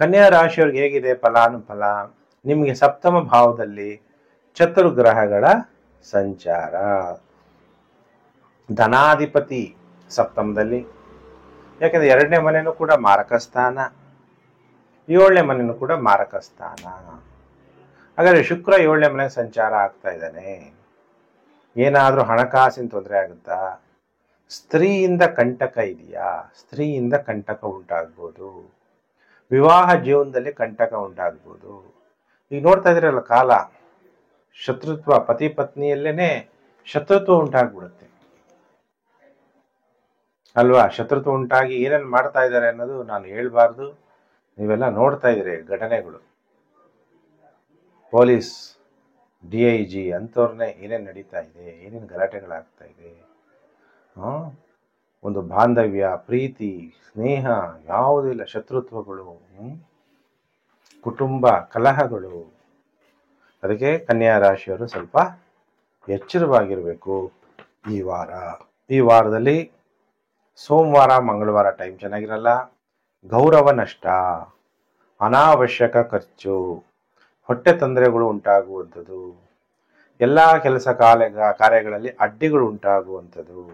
ಕನ್ಯಾ ರಾಶಿಯವ್ರಿಗೆ ಹೇಗಿದೆ ಫಲಾನುಫಲ? ನಿಮಗೆ ಸಪ್ತಮ ಭಾವದಲ್ಲಿ ಚತುರ್ಗ್ರಹಗಳ ಸಂಚಾರ, ಧನಾಧಿಪತಿ ಸಪ್ತಮದಲ್ಲಿ, ಯಾಕಂದ್ರೆ 2ನೇ ಮನೆಯೂ ಕೂಡ ಮಾರಕ ಸ್ಥಾನ, 7ನೇ ಮನೆಯೂ ಕೂಡ ಮಾರಕ ಸ್ಥಾನ. ಹಾಗಾದ್ರೆ ಶುಕ್ರ 7ನೇ ಮನೆ ಸಂಚಾರ ಆಗ್ತಾ ಇದ್ದಾನೆ. ಏನಾದರೂ ಹಣಕಾಸಿನ ತೊಂದರೆ ಆಗುತ್ತಾ? ಸ್ತ್ರೀಯಿಂದ ಕಂಟಕ ಇದೆಯಾ? ಸ್ತ್ರೀಯಿಂದ ಕಂಟಕ ಉಂಟಾಗ್ಬೋದು. ವಿವಾಹ ಜೀವನದಲ್ಲಿ ಕಂಟಕ ಉಂಟಾಗ್ಬೋದು. ಈಗ ನೋಡ್ತಾ ಇದ್ರಲ್ಲ, ಕಾಲ ಶತ್ರುತ್ವ, ಪತಿ ಪತ್ನಿಯಲ್ಲೇನೆ ಶತ್ರುತ್ವ ಉಂಟಾಗ್ಬಿಡುತ್ತೆ ಅಲ್ವಾ? ಶತ್ರುತ್ವ ಉಂಟಾಗಿ ಏನೇನು ಮಾಡ್ತಾ ಇದ್ದಾರೆ ಅನ್ನೋದು ನಾನು ಹೇಳ್ಬಾರ್ದು, ನೀವೆಲ್ಲ ನೋಡ್ತಾ ಇದ್ದೀರಿ ಘಟನೆಗಳು. ಪೊಲೀಸ್ DIG ಅಂಥವ್ರನ್ನೇ ಏನೇನು ನಡೀತಾ ಇದೆ, ಏನೇನು ಗಲಾಟೆಗಳಾಗ್ತಾ ಇದೆ. ಒಂದು ಬಾಂಧವ್ಯ, ಪ್ರೀತಿ, ಸ್ನೇಹ ಯಾವುದೂ ಇಲ್ಲ, ಶತ್ರುತ್ವಗಳು, ಕುಟುಂಬ ಕಲಹಗಳು. ಅದಕ್ಕೆ ಕನ್ಯಾ ರಾಶಿಯವರು ಸ್ವಲ್ಪ ಎಚ್ಚರವಾಗಿರಬೇಕು ಈ ವಾರದಲ್ಲಿ. ಸೋಮವಾರ ಮಂಗಳವಾರ ಟೈಮ್ ಚೆನ್ನಾಗಿರಲ್ಲ. ಗೌರವ ನಷ್ಟ, ಅನಾವಶ್ಯಕ ಖರ್ಚು, ಹೊಟ್ಟೆ ತೊಂದರೆಗಳು ಉಂಟಾಗುವಂಥದ್ದು, ಎಲ್ಲ ಕೆಲಸ ಕಾರ್ಯಗಳಲ್ಲಿ ಅಡ್ಡಿಗಳು ಉಂಟಾಗುವಂಥದ್ದು.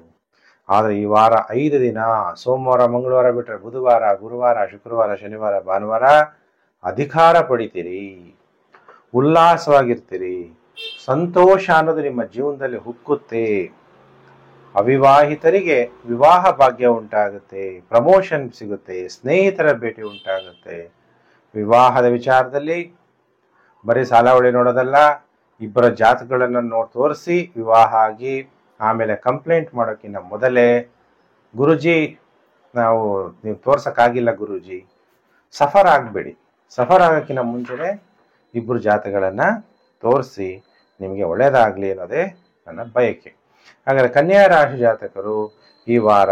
ಆದರೆ ಈ ವಾರ 5 ದಿನ, ಸೋಮವಾರ ಮಂಗಳವಾರ ಬಿಟ್ಟರೆ ಬುಧವಾರ, ಗುರುವಾರ, ಶುಕ್ರವಾರ, ಶನಿವಾರ, ಭಾನುವಾರ ಅಧಿಕಾರ ಪಡಿತೀರಿ, ಉಲ್ಲಾಸವಾಗಿರ್ತೀರಿ, ಸಂತೋಷ ಅನ್ನೋದು ನಿಮ್ಮ ಜೀವನದಲ್ಲಿ ಹುಕ್ಕುತ್ತೆ. ಅವಿವಾಹಿತರಿಗೆ ವಿವಾಹ ಭಾಗ್ಯ ಉಂಟಾಗುತ್ತೆ, ಪ್ರಮೋಷನ್ ಸಿಗುತ್ತೆ, ಸ್ನೇಹಿತರ ಭೇಟಿ ಉಂಟಾಗುತ್ತೆ. ವಿವಾಹದ ವಿಚಾರದಲ್ಲಿ ಬರೀ ಸಾಲ ಹೊಡೆ ನೋಡೋದಲ್ಲ, ಇಬ್ಬರ ಜಾತಕಗಳನ್ನು ತೋರಿಸಿ ವಿವಾಹ ಆಗಿ ಆಮೇಲೆ ಕಂಪ್ಲೇಂಟ್ ಮಾಡೋಕ್ಕಿಂತ ಮೊದಲೇ, ಗುರುಜಿ ನೀವು ತೋರ್ಸೋಕ್ಕಾಗಿಲ್ಲ ಗುರುಜಿ, ಸಫರ್ ಆಗಬೇಡಿ. ಸಫರ್ ಆಗೋಕ್ಕಿಂತ ಮುಂಚೆನೇ ಇಬ್ಬರು ಜಾತಕಗಳನ್ನು ತೋರಿಸಿ ನಿಮಗೆ ಒಳ್ಳೆಯದಾಗಲಿ ಅನ್ನೋದೇ ನನ್ನ ಬಯಕೆ. ಹಾಗಾದರೆ ಕನ್ಯಾ ರಾಶಿ ಜಾತಕರು ಈ ವಾರ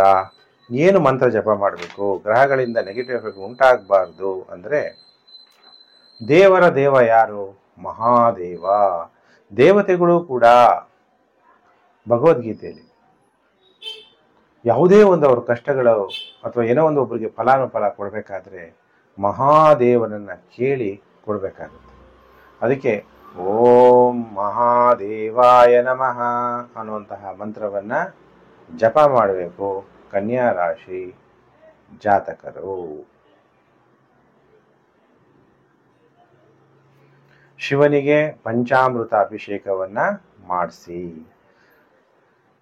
ಏನು ಮಂತ್ರ ಜಪ ಮಾಡಬೇಕು? ಗ್ರಹಗಳಿಂದ ನೆಗೆಟಿವ್ ಎಫೆಕ್ಟ್ ಉಂಟಾಗಬಾರ್ದು ಅಂದರೆ, ದೇವರ ದೇವ ಯಾರು? ಮಹಾದೇವ. ದೇವತೆಗಳು ಕೂಡ ಭಗವದ್ಗೀತೆಯಲ್ಲಿ ಯಾವುದೇ ಒಂದು ಅವ್ರ ಕಷ್ಟಗಳು ಅಥವಾ ಏನೋ ಒಂದು ಒಬ್ಬರಿಗೆ ಫಲಾನುಫಲ ಕೊಡಬೇಕಾದ್ರೆ ಮಹಾದೇವನನ್ನು ಕೇಳಿ ಕೊಡಬೇಕಾಗುತ್ತೆ. ಅದಕ್ಕೆ ಓಂ ಮಹಾದೇವಾಯ ನಮಃ ಅನ್ನುವಂತಹ ಮಂತ್ರವನ್ನು ಜಪ ಮಾಡಬೇಕು ಕನ್ಯಾ ರಾಶಿ ಜಾತಕರು. ಶಿವನಿಗೆ ಪಂಚಾಮೃತ ಅಭಿಷೇಕವನ್ನ ಮಾಡಿಸಿ.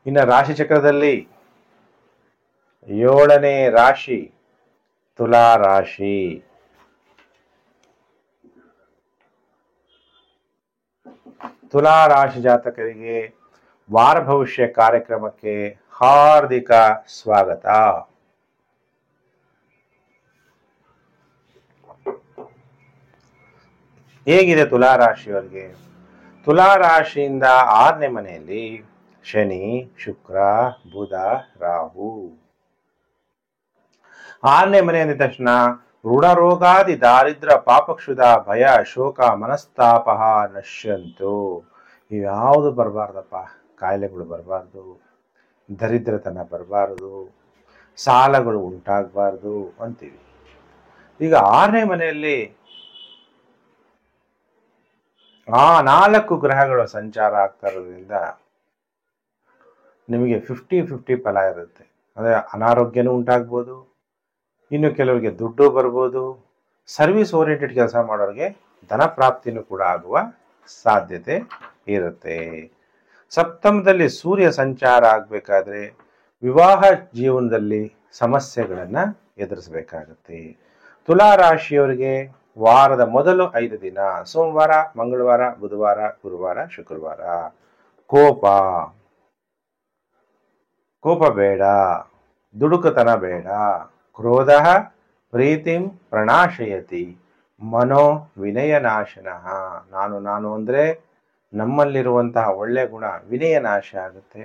ಇನ್ನು ರಾಶಿ ಚಕ್ರದಲ್ಲಿ 7ನೇ ರಾಶಿ ತುಲಾ ರಾಶಿ. ತುಲಾ ರಾಶಿ ಜಾತಕರಿಗೆ ವಾರ ಭವಿಷ್ಯ ಕಾರ್ಯಕ್ರಮಕ್ಕೆ ಹಾರ್ದಿಕ ಸ್ವಾಗತ. ಹೇಗಿದೆ ತುಲಾ ರಾಶಿಯವರಿಗೆ? ತುಲಾ ರಾಶಿಯಿಂದ 6ನೇ ಮನೆಯಲ್ಲಿ ಶನಿ, ಶುಕ್ರ, ಬುಧ, ರಾಹು. 6ನೇ ಮನೆ ಅಂದ ತಕ್ಷಣ ಋಣರೋಗಾದಿ ದಾರಿದ್ರ ಪಾಪಕ್ಷುದ ಭಯ ಶೋಕ ಮನಸ್ತಾಪ ನಶ್ಯಂತು. ಇವ್ಯಾವುದು ಬರಬಾರ್ದಪ್ಪ. ಕಾಯಿಲೆಗಳು ಬರಬಾರ್ದು, ದರಿದ್ರತನ ಬರಬಾರ್ದು, ಸಾಲಗಳು ಉಂಟಾಗಬಾರ್ದು ಅಂತೀವಿ. ಈಗ 6ನೇ ಮನೆಯಲ್ಲಿ ಆ 4 ಗ್ರಹಗಳು ಸಂಚಾರ ಆಗ್ತಾ ಇರೋದ್ರಿಂದ ನಿಮಗೆ 50-50 ಫಲ ಇರುತ್ತೆ. ಅಂದರೆ ಅನಾರೋಗ್ಯನೂ ಉಂಟಾಗ್ಬೋದು, ಇನ್ನು ಕೆಲವರಿಗೆ ದುಡ್ಡು ಬರ್ಬೋದು, ಸರ್ವಿಸ್ ಓರಿಯೆಂಟೆಡ್ ಕೆಲಸ ಮಾಡೋರಿಗೆ ಧನ ಪ್ರಾಪ್ತಿನೂ ಕೂಡ ಆಗುವ ಸಾಧ್ಯತೆ ಇರುತ್ತೆ. ಸಪ್ತಮದಲ್ಲಿ ಸೂರ್ಯ ಸಂಚಾರ ಆಗಬೇಕಾದ್ರೆ ವಿವಾಹ ಜೀವನದಲ್ಲಿ ಸಮಸ್ಯೆಗಳನ್ನು ಎದುರಿಸಬೇಕಾಗುತ್ತೆ. ತುಲಾ ರಾಶಿಯವರಿಗೆ ವಾರದ ಮೊದಲು 5 ದಿನ ಸೋಮವಾರ, ಮಂಗಳವಾರ, ಬುಧವಾರ, ಗುರುವಾರ, ಶುಕ್ರವಾರ ಕೋಪ ಬೇಡ, ದುಡುಕತನ ಬೇಡ. ಕ್ರೋಧ ಪ್ರೀತಿಂ ಪ್ರಣಾಶಯತಿ ಮನೋ ವಿನಯನಾಶನಃ. ನಾನು ಅಂದರೆ ನಮ್ಮಲ್ಲಿರುವಂತಹ ಒಳ್ಳೆ ಗುಣ ವಿನಯ ನಾಶ ಆಗುತ್ತೆ.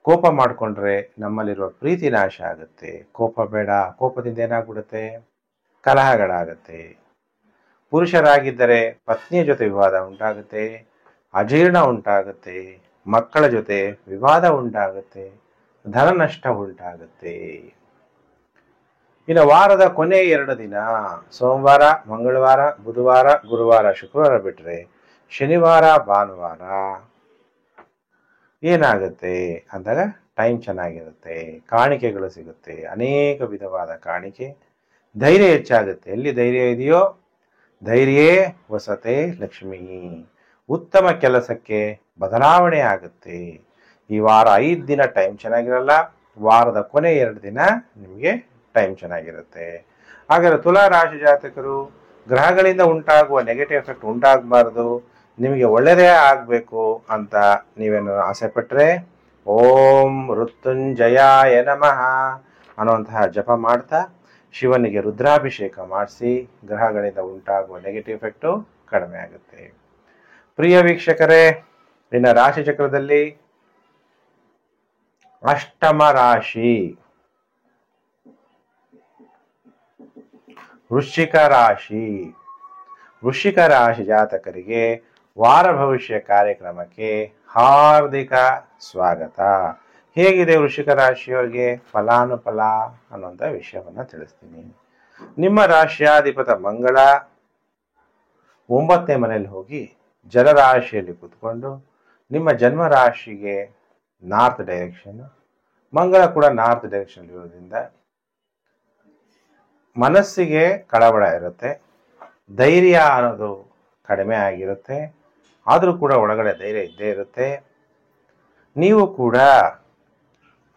ಕೋಪ ಮಾಡಿಕೊಂಡ್ರೆ ನಮ್ಮಲ್ಲಿರುವ ಪ್ರೀತಿ ನಾಶ ಆಗುತ್ತೆ. ಕೋಪ ಬೇಡ. ಕೋಪದಿಂದ ಏನಾಗ್ಬಿಡುತ್ತೆ? ಕಲಹಗಳಾಗತ್ತೆ. ಪುರುಷರಾಗಿದ್ದರೆ ಪತ್ನಿಯ ಜೊತೆ ವಿವಾದ ಉಂಟಾಗುತ್ತೆ, ಅಜೀರ್ಣ ಉಂಟಾಗುತ್ತೆ, ಮಕ್ಕಳ ಜೊತೆ ವಿವಾದ ಉಂಟಾಗುತ್ತೆ, ಧನ ನಷ್ಟ ಉಂಟಾಗುತ್ತೆ. ಇನ್ನು ವಾರದ ಕೊನೆ 2 ದಿನ ಸೋಮವಾರ, ಮಂಗಳವಾರ, ಬುಧವಾರ, ಗುರುವಾರ, ಶುಕ್ರವಾರ ಬಿಟ್ಟರೆ ಶನಿವಾರ, ಭಾನುವಾರ ಏನಾಗುತ್ತೆ ಅಂದಾಗ ಟೈಮ್ ಚೆನ್ನಾಗಿರುತ್ತೆ, ಕಾಣಿಕೆಗಳು ಸಿಗುತ್ತೆ, ಅನೇಕ ವಿಧವಾದ ಕಾಣಿಕೆ, ಧೈರ್ಯ ಹೆಚ್ಚಾಗುತ್ತೆ. ಎಲ್ಲಿ ಧೈರ್ಯ ಇದೆಯೋ ಧೈರ್ಯೇ ವಸತೆ ಲಕ್ಷ್ಮೀ. ಉತ್ತಮ ಕೆಲಸಕ್ಕೆ ಬದಲಾವಣೆ ಆಗುತ್ತೆ. ಈ ವಾರ 5 ದಿನ ಟೈಮ್ ಚೆನ್ನಾಗಿರಲ್ಲ, ವಾರದ ಕೊನೆ 2 ದಿನ ನಿಮಗೆ ಟೈಮ್ ಚೆನ್ನಾಗಿರುತ್ತೆ. ಹಾಗಾದರೆ ತುಲಾ ರಾಶಿ ಜಾತಕರು ಗ್ರಹಗಳಿಂದ ಉಂಟಾಗುವ ನೆಗೆಟಿವ್ ಎಫೆಕ್ಟ್ ಉಂಟಾಗಬಾರ್ದು, ನಿಮಗೆ ಒಳ್ಳೆಯದೇ ಆಗಬೇಕು ಅಂತ ನೀವೇನು ಆಸೆ ಪಟ್ಟರೆ ಓಂ ಮೃತ್ಯುಂಜಯಾಯ ನಮಃ ಅನ್ನುವಂತಹ ಜಪ ಮಾಡ್ತಾ ಶಿವನಿಗೆ ರುದ್ರಾಭಿಷೇಕ ಮಾಡಿಸಿ ಗ್ರಹಗಳಿಂದ ಉಂಟಾಗುವ ನೆಗೆಟಿವ್ ಎಫೆಕ್ಟು ಕಡಿಮೆ ಆಗುತ್ತೆ. ಪ್ರಿಯ ವೀಕ್ಷಕರೇ, ಇನ್ನು ರಾಶಿ ಚಕ್ರದಲ್ಲಿ ಅಷ್ಟಮ ರಾಶಿ ವೃಶ್ಚಿಕ ರಾಶಿ. ವೃಶ್ಚಿಕ ರಾಶಿ ಜಾತಕರಿಗೆ ವಾರ ಭವಿಷ್ಯ ಕಾರ್ಯಕ್ರಮಕ್ಕೆ ಹಾರ್ದಿಕ ಸ್ವಾಗತ. ಹೇಗಿದೆ ವೃಶ್ಚಿಕ ರಾಶಿಯವರಿಗೆ ಫಲಾನುಫಲ ಅನ್ನುವಂಥ ವಿಷಯವನ್ನು ತಿಳಿಸ್ತೀನಿ. ನಿಮ್ಮ ರಾಶಿಯಾಧಿಪತ ಮಂಗಳ 9ನೇ ಮನೆಯಲ್ಲಿ ಹೋಗಿ ಜಲರಾಶಿಯಲ್ಲಿ ಕೂತ್ಕೊಂಡು ನಿಮ್ಮ ಜನ್ಮ ರಾಶಿಗೆ ನಾರ್ತ್ ಡೈರೆಕ್ಷನ್, ಮಂಗಳ ಕೂಡ ನಾರ್ತ್ ಡೈರೆಕ್ಷನ್ ಇರೋದ್ರಿಂದ ಮನಸ್ಸಿಗೆ ಕಳವಳ ಇರುತ್ತೆ, ಧೈರ್ಯ ಅನ್ನೋದು ಕಡಿಮೆ ಆಗಿರುತ್ತೆ. ಆದರೂ ಕೂಡ ಒಳಗಡೆ ಧೈರ್ಯ ಇದ್ದೇ ಇರುತ್ತೆ. ನೀವು ಕೂಡ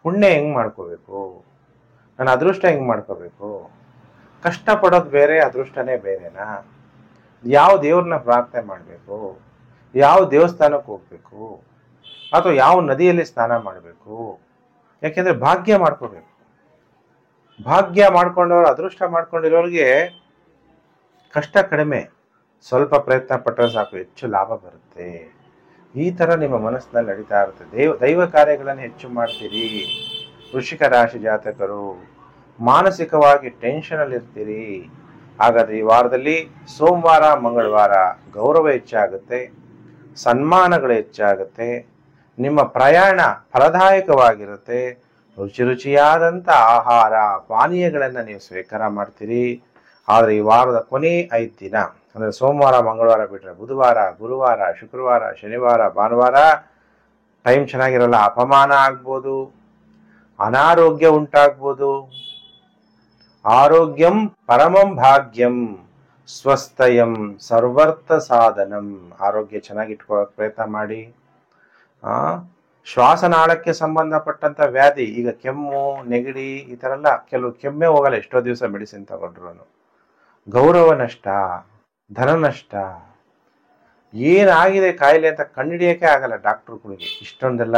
ಪುಣ್ಯ ಹೆಂಗೆ ಮಾಡ್ಕೋಬೇಕು, ನಾನು ಅದೃಷ್ಟ ಹೆಂಗೆ ಮಾಡ್ಕೋಬೇಕು, ಕಷ್ಟಪಡೋದು ಬೇರೆ ಅದೃಷ್ಟನೇ ಬೇರೆನಾ, ಯಾವ ದೇವ್ರನ್ನ ಪ್ರಾರ್ಥನೆ ಮಾಡಬೇಕು, ಯಾವ ದೇವಸ್ಥಾನಕ್ಕೆ ಹೋಗ್ಬೇಕು, ಅಥವಾ ಯಾವ ನದಿಯಲ್ಲಿ ಸ್ನಾನ ಮಾಡಬೇಕು, ಯಾಕೆಂದರೆ ಭಾಗ್ಯ ಮಾಡ್ಕೋಬೇಕು. ಭಾಗ್ಯ ಮಾಡ್ಕೊಂಡವ್ರು, ಅದೃಷ್ಟ ಮಾಡ್ಕೊಂಡಿರೋರಿಗೆ ಕಷ್ಟ ಕಡಿಮೆ, ಸ್ವಲ್ಪ ಪ್ರಯತ್ನ ಪಟ್ಟರೆ ಸಾಕು ಹೆಚ್ಚು ಲಾಭ ಬರುತ್ತೆ. ಈ ಥರ ನಿಮ್ಮ ಮನಸ್ಸಿನಲ್ಲಿ ನಡೀತಾ ಇರುತ್ತೆ. ದೈವ ಕಾರ್ಯಗಳನ್ನು ಹೆಚ್ಚು ಮಾಡ್ತೀರಿ. ವೃಶ್ಚಿಕ ರಾಶಿ ಜಾತಕರು ಮಾನಸಿಕವಾಗಿ ಟೆನ್ಷನಲ್ಲಿ ಇರ್ತೀರಿ. ಹಾಗಾದರೆ ಈ ವಾರದಲ್ಲಿ ಸೋಮವಾರ, ಮಂಗಳವಾರ ಗೌರವ ಹೆಚ್ಚಾಗುತ್ತೆ, ಸನ್ಮಾನಗಳು ಹೆಚ್ಚಾಗುತ್ತೆ, ನಿಮ್ಮ ಪ್ರಯಾಣ ಫಲದಾಯಕವಾಗಿರುತ್ತೆ, ರುಚಿಯಾದಂಥ ಆಹಾರ ಪಾನೀಯಗಳನ್ನು ನೀವು ಸ್ವೀಕಾರ ಮಾಡ್ತೀರಿ. ಆದರೆ ಈ ವಾರದ ಕೊನೆ 5 ದಿನ ಅಂದರೆ ಸೋಮವಾರ, ಮಂಗಳವಾರ ಬಿಟ್ಟರೆ ಬುಧವಾರ, ಗುರುವಾರ, ಶುಕ್ರವಾರ, ಶನಿವಾರ, ಭಾನುವಾರ ಟೈಮ್ ಚೆನ್ನಾಗಿರಲ್ಲ. ಅಪಮಾನ ಆಗ್ಬೋದು, ಅನಾರೋಗ್ಯ ಉಂಟಾಗ್ಬೋದು. ಆರೋಗ್ಯಂ ಪರಮಂ ಭಾಗ್ಯಂ ಸ್ವಸ್ಥಯಂ ಸರ್ವರ್ಥ ಸಾಧನಂ. ಆರೋಗ್ಯ ಚೆನ್ನಾಗಿಟ್ಕೊಳ್ಳೋಕೆ ಪ್ರಯತ್ನ ಮಾಡಿ. ಶ್ವಾಸನಾಳಕ್ಕೆ ಸಂಬಂಧಪಟ್ಟಂಥ ವ್ಯಾಧಿ, ಈಗ ಕೆಮ್ಮು, ನೆಗಡಿ ಈ ಥರ ಎಲ್ಲ, ಕೆಲವು ಕೆಮ್ಮೆ ಹೋಗಲ್ಲ ಎಷ್ಟೋ ದಿವಸ ಮೆಡಿಸಿನ್ ತಗೊಂಡ್ರು. ಗೌರವ ನಷ್ಟ, ಧನ ನಷ್ಟ, ಏನಾಗಿದೆ ಕಾಯಿಲೆ ಅಂತ ಕಂಡುಹಿಡಿಯೋಕೆ ಆಗಲ್ಲ ಡಾಕ್ಟರ್ಗಳಿಗೆ. ಇಷ್ಟೊಂದೆಲ್ಲ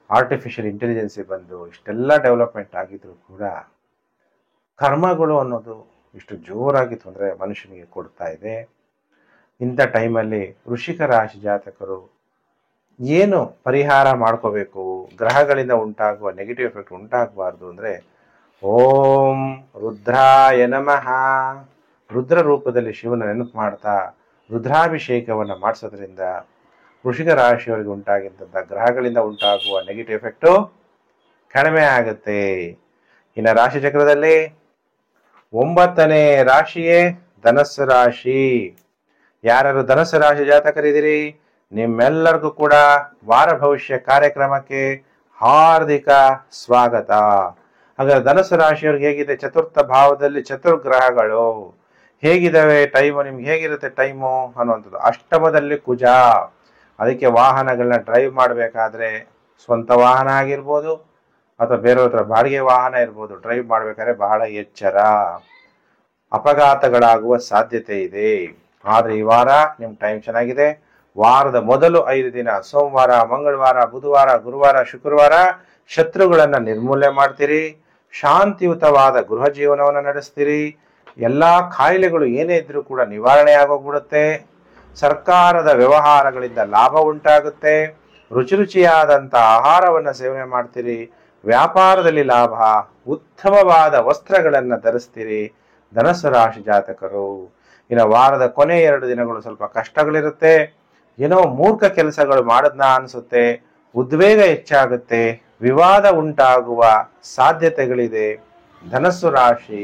ಆರ್ಟಿಫಿಷಿಯಲ್ ಇಂಟೆಲಿಜೆನ್ಸಿ ಬಂದು ಇಷ್ಟೆಲ್ಲ ಡೆವಲಪ್ಮೆಂಟ್ ಆಗಿದ್ರು ಕೂಡ ಕರ್ಮಗಳು ಅನ್ನೋದು ಇಷ್ಟು ಜೋರಾಗಿ ತೊಂದರೆ ಮನುಷ್ಯನಿಗೆ ಕೊಡ್ತಾ ಇದೆ. ಇಂಥ ಟೈಮಲ್ಲಿ ವೃಶ್ಚಿಕ ರಾಶಿ ಜಾತಕರು ಏನು ಪರಿಹಾರ ಮಾಡ್ಕೋಬೇಕು, ಗ್ರಹಗಳಿಂದ ಉಂಟಾಗುವ ನೆಗೆಟಿವ್ ಎಫೆಕ್ಟ್ ಉಂಟಾಗಬಾರ್ದು ಅಂದರೆ ಓಂ ರುದ್ರಾಯ ನಮಃ. ರುದ್ರ ರೂಪದಲ್ಲಿ ಶಿವನ ನೆನಪು ಮಾಡ್ತಾ ರುದ್ರಾಭಿಷೇಕವನ್ನು ಮಾಡಿಸೋದ್ರಿಂದ ವೃಷಿಕ ರಾಶಿಯವರಿಗೆ ಉಂಟಾಗಿದ್ದಂಥ ಗ್ರಹಗಳಿಂದ ಉಂಟಾಗುವ ನೆಗೆಟಿವ್ ಎಫೆಕ್ಟು ಕಡಿಮೆ ಆಗುತ್ತೆ. ಇನ್ನು ರಾಶಿ ಚಕ್ರದಲ್ಲಿ 9ನೇ ರಾಶಿಯೇ ಧನಸ್ಸು ರಾಶಿ. ಯಾರು ಧನಸ್ಸು ರಾಶಿ ಜಾತಕರಿದ್ದೀರಿ, ನಿಮ್ಮೆಲ್ಲರಿಗೂ ಕೂಡ ವಾರ ಭವಿಷ್ಯ ಕಾರ್ಯಕ್ರಮಕ್ಕೆ ಹಾರ್ದಿಕ ಸ್ವಾಗತ. ಹಾಗಾದ್ರೆ ಧನಸ್ಸು ರಾಶಿಯವ್ರಿಗೆ ಹೇಗಿದೆ, ಚತುರ್ಥ ಭಾವದಲ್ಲಿ ಚತುರ್ಗ್ರಹಗಳು ಹೇಗಿದ್ದಾವೆ, ಟೈಮು ನಿಮ್ಗೆ ಹೇಗಿರುತ್ತೆ ಟೈಮು ಅನ್ನುವಂಥದ್ದು. ಅಷ್ಟಮದಲ್ಲಿ ಕುಜ, ಅದಕ್ಕೆ ವಾಹನಗಳನ್ನ ಡ್ರೈವ್ ಮಾಡಬೇಕಾದ್ರೆ ಸ್ವಂತ ವಾಹನ ಆಗಿರ್ಬೋದು ಅಥವಾ ಬೇರೆಯವ್ರ ಹತ್ರ ಬಾಡಿಗೆ ವಾಹನ ಇರ್ಬೋದು, ಡ್ರೈವ್ ಮಾಡಬೇಕಾದ್ರೆ ಬಹಳ ಎಚ್ಚರ, ಅಪಘಾತಗಳಾಗುವ ಸಾಧ್ಯತೆ ಇದೆ. ಆದರೆ ಈ ವಾರ ನಿಮ್ಮ ಟೈಮ್ ಚೆನ್ನಾಗಿದೆ. ವಾರದ ಮೊದಲು 5 ದಿನ ಸೋಮವಾರ, ಮಂಗಳವಾರ, ಬುಧವಾರ, ಗುರುವಾರ, ಶುಕ್ರವಾರ ಶತ್ರುಗಳನ್ನ ನಿರ್ಮೂಲನೆ ಮಾಡ್ತೀರಿ. ಶಾಂತಿಯುತವಾದ ಗೃಹ ಜೀವನವನ್ನು ನಡೆಸ್ತೀರಿ. ಎಲ್ಲಾ ಕಾಯಿಲೆಗಳು ಏನೇ ಇದ್ರೂ ಕೂಡ ನಿವಾರಣೆ ಆಗೋಗ್ಬಿಡುತ್ತೆ. ಸರ್ಕಾರದ ವ್ಯವಹಾರಗಳಿಂದ ಲಾಭ ಉಂಟಾಗುತ್ತೆ. ರುಚಿ ರುಚಿಯಾದಂಥ ಆಹಾರವನ್ನು ಸೇವನೆ ಮಾಡ್ತೀರಿ. ವ್ಯಾಪಾರದಲ್ಲಿ ಲಾಭ, ಉತ್ತಮವಾದ ವಸ್ತ್ರಗಳನ್ನು ಧರಿಸ್ತೀರಿ ಧನಸ್ಸು ರಾಶಿ ಜಾತಕರು. ಇನ್ನು ವಾರದ ಕೊನೆ 2 ದಿನಗಳು ಸ್ವಲ್ಪ ಕಷ್ಟಗಳಿರುತ್ತೆ. ಏನೋ ಮೂರ್ಖ ಕೆಲಸಗಳು ಮಾಡದ್ನ ಅನಿಸುತ್ತೆ. ಉದ್ವೇಗ ಹೆಚ್ಚಾಗುತ್ತೆ. ವಿವಾದ ಉಂಟಾಗುವ ಸಾಧ್ಯತೆಗಳಿದೆ ಧನಸ್ಸು ರಾಶಿ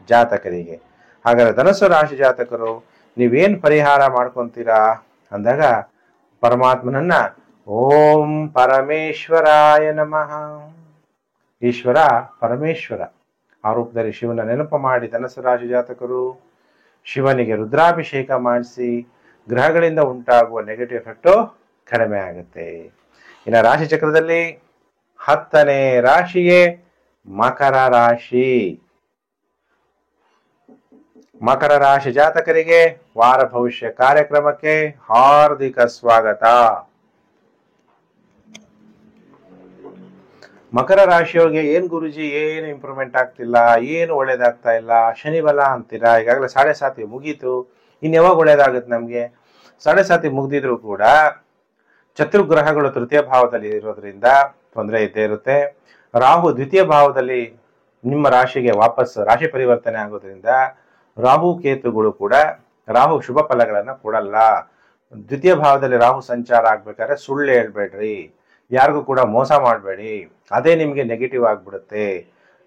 ಜಾತಕರಿಗೆ. ಹಾಗಾದ್ರೆ ಧನಸ್ಸು ರಾಶಿ ಜಾತಕರು ನೀವೇನು ಪರಿಹಾರ ಮಾಡ್ಕೊತೀರಾ ಅಂದಾಗ ಪರಮಾತ್ಮನನ್ನ ಓಂ ಪರಮೇಶ್ವರಾಯ ನಮಃ. ಈಶ್ವರ ಪರಮೇಶ್ವರ ಆ ರೂಪದಲ್ಲಿ ಶಿವನ ನೆನಪು ಮಾಡಿ ಧನಸ್ಸು ರಾಶಿ ಜಾತಕರು ಶಿವನಿಗೆ ರುದ್ರಾಭಿಷೇಕ ಮಾಡಿಸಿ ಗ್ರಹಗಳಿಂದ ಉಂಟಾಗುವ ನೆಗೆಟಿವ್ ಎಫೆಕ್ಟು ಕಡಿಮೆ ಆಗುತ್ತೆ. ಇನ್ನು ರಾಶಿ ಚಕ್ರದಲ್ಲಿ 10ನೇ ರಾಶಿಯೇ ಮಕರ ರಾಶಿ. ಮಕರ ರಾಶಿ ಜಾತಕರಿಗೆ ವಾರ ಭವಿಷ್ಯ ಕಾರ್ಯಕ್ರಮಕ್ಕೆ ಹಾರ್ದಿಕ ಸ್ವಾಗತ. ಮಕರ ರಾಶಿಯವ್ರಿಗೆ ಏನ್ ಗುರುಜಿ ಏನು ಇಂಪ್ರೂವ್ಮೆಂಟ್ ಆಗ್ತಿಲ್ಲ, ಏನು ಒಳ್ಳೇದಾಗ್ತಾ ಇಲ್ಲ, ಶನಿ ಬಲ ಅಂತೀರಾ. ಈಗಾಗಲೇ 7.5 ಮುಗೀತು, ಇನ್ನು ಯಾವಾಗ ಒಳ್ಳೇದಾಗುತ್ತೆ ನಮ್ಗೆ? 7.5 ಮುಗ್ದಿದ್ರು ಕೂಡ ಚತುರ್ಗ್ರಹಗಳು ತೃತೀಯ ಭಾವದಲ್ಲಿ ಇರೋದ್ರಿಂದ ತೊಂದರೆ ಇದ್ದೇ ಇರುತ್ತೆ. ರಾಹು ದ್ವಿತೀಯ ಭಾವದಲ್ಲಿ ನಿಮ್ಮ ರಾಶಿಗೆ ವಾಪಸ್ ರಾಶಿ ಪರಿವರ್ತನೆ ಆಗೋದ್ರಿಂದ ರಾಹು ಕೇತುಗಳು ಕೂಡ ರಾಹು ಶುಭ ಫಲಗಳನ್ನ ಕೊಡಲ್ಲ. ದ್ವಿತೀಯ ಭಾವದಲ್ಲಿ ರಾಹು ಸಂಚಾರ ಆಗ್ಬೇಕಾದ್ರೆ ಸುಳ್ಳು ಹೇಳ್ಬೇಡ್ರಿ, ಯಾರಿಗೂ ಕೂಡ ಮೋಸ ಮಾಡಬೇಡಿ, ಅದೇ ನಿಮಗೆ ನೆಗೆಟಿವ್ ಆಗ್ಬಿಡುತ್ತೆ.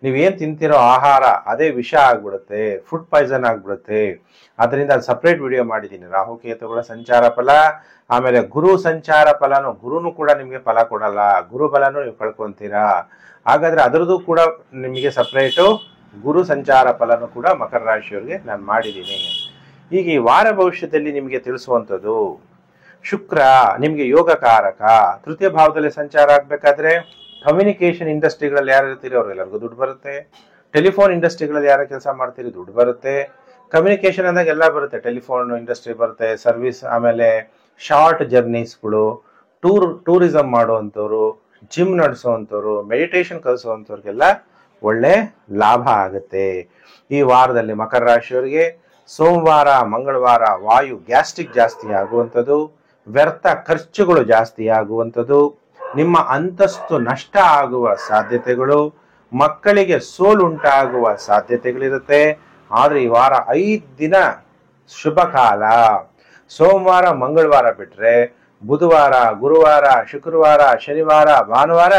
ನೀವೇನು ತಿಂತಿರೋ ಆಹಾರ ಅದೇ ವಿಷ ಆಗ್ಬಿಡುತ್ತೆ, ಫುಡ್ ಪಾಯ್ಸನ್ ಆಗ್ಬಿಡುತ್ತೆ. ಅದರಿಂದ ಅದು ಸಪ್ರೇಟ್ ವಿಡಿಯೋ ಮಾಡಿದ್ದೀನಿ. ರಾಹುಕೇತುಗಳ ಸಂಚಾರ ಫಲ, ಆಮೇಲೆ ಗುರು ಸಂಚಾರ ಫಲನು, ಗುರುನು ಕೂಡ ನಿಮಗೆ ಫಲ ಕೊಡಲ್ಲ, ಗುರು ಫಲನು ನೀವು ಕಳ್ಕೊಂತೀರಾ. ಹಾಗಾದ್ರೆ ಅದರದ್ದು ಕೂಡ ನಿಮಗೆ ಸಪ್ರೇಟು ಗುರು ಸಂಚಾರ ಫಲನು ಕೂಡ ಮಕರ ರಾಶಿಯವರಿಗೆ ನಾನು ಮಾಡಿದ್ದೀನಿ. ಈಗ ಈ ವಾರ ಭವಿಷ್ಯದಲ್ಲಿ ನಿಮಗೆ ತಿಳಿಸುವಂಥದ್ದು, ಶುಕ್ರ ನಿಮಗೆ ಯೋಗಕಾರಕ. ತೃತೀಯ ಭಾವದಲ್ಲಿ ಸಂಚಾರ ಆಗ್ಬೇಕಾದ್ರೆ ಕಮ್ಯುನಿಕೇಶನ್ ಇಂಡಸ್ಟ್ರಿಗಳಲ್ಲಿ ಯಾರು ಇರ್ತೀರಿ ಅವ್ರಿಗೆಲ್ಲರಿಗೂ ದುಡ್ಡು ಬರುತ್ತೆ. ಟೆಲಿಫೋನ್ ಇಂಡಸ್ಟ್ರಿಗಳಲ್ಲಿ ಯಾರು ಕೆಲಸ ಮಾಡ್ತೀರಿ ದುಡ್ಡು ಬರುತ್ತೆ. ಕಮ್ಯುನಿಕೇಶನ್ ಅಂದಾಗ ಎಲ್ಲ ಬರುತ್ತೆ, ಟೆಲಿಫೋನ್ ಇಂಡಸ್ಟ್ರಿ ಬರುತ್ತೆ, ಸರ್ವಿಸ್, ಆಮೇಲೆ ಶಾರ್ಟ್ ಜರ್ನೀಸ್ಗಳು, ಟೂರಿಸಂ ಮಾಡುವಂಥವ್ರು, ಜಿಮ್ ನಡೆಸುವಂಥವ್ರು, ಮೆಡಿಟೇಷನ್ ಕಲಿಸುವಂಥವ್ರಿಗೆಲ್ಲ ಒಳ್ಳೆ ಲಾಭ ಆಗುತ್ತೆ. ಈ ವಾರದಲ್ಲಿ ಮಕರ ರಾಶಿಯವರಿಗೆ ಸೋಮವಾರ, ಮಂಗಳವಾರ ವಾಯು ಗ್ಯಾಸ್ಟ್ರಿಕ್ ಜಾಸ್ತಿ ಆಗುವಂಥದ್ದು, ವ್ಯರ್ಥ ಖರ್ಚುಗಳು ಜಾಸ್ತಿ ಆಗುವಂಥದ್ದು, ನಿಮ್ಮ ಅಂತಸ್ತು ನಷ್ಟ ಆಗುವ ಸಾಧ್ಯತೆಗಳು, ಮಕ್ಕಳಿಗೆ ಸೋಲುಂಟಾಗುವ ಸಾಧ್ಯತೆಗಳಿರುತ್ತೆ. ಆದರೆ ಈ ವಾರ 5 ದಿನ ಶುಭ ಕಾಲ. ಸೋಮವಾರ, ಮಂಗಳವಾರ ಬಿಟ್ರೆ ಬುಧವಾರ, ಗುರುವಾರ, ಶುಕ್ರವಾರ, ಶನಿವಾರ, ಭಾನುವಾರ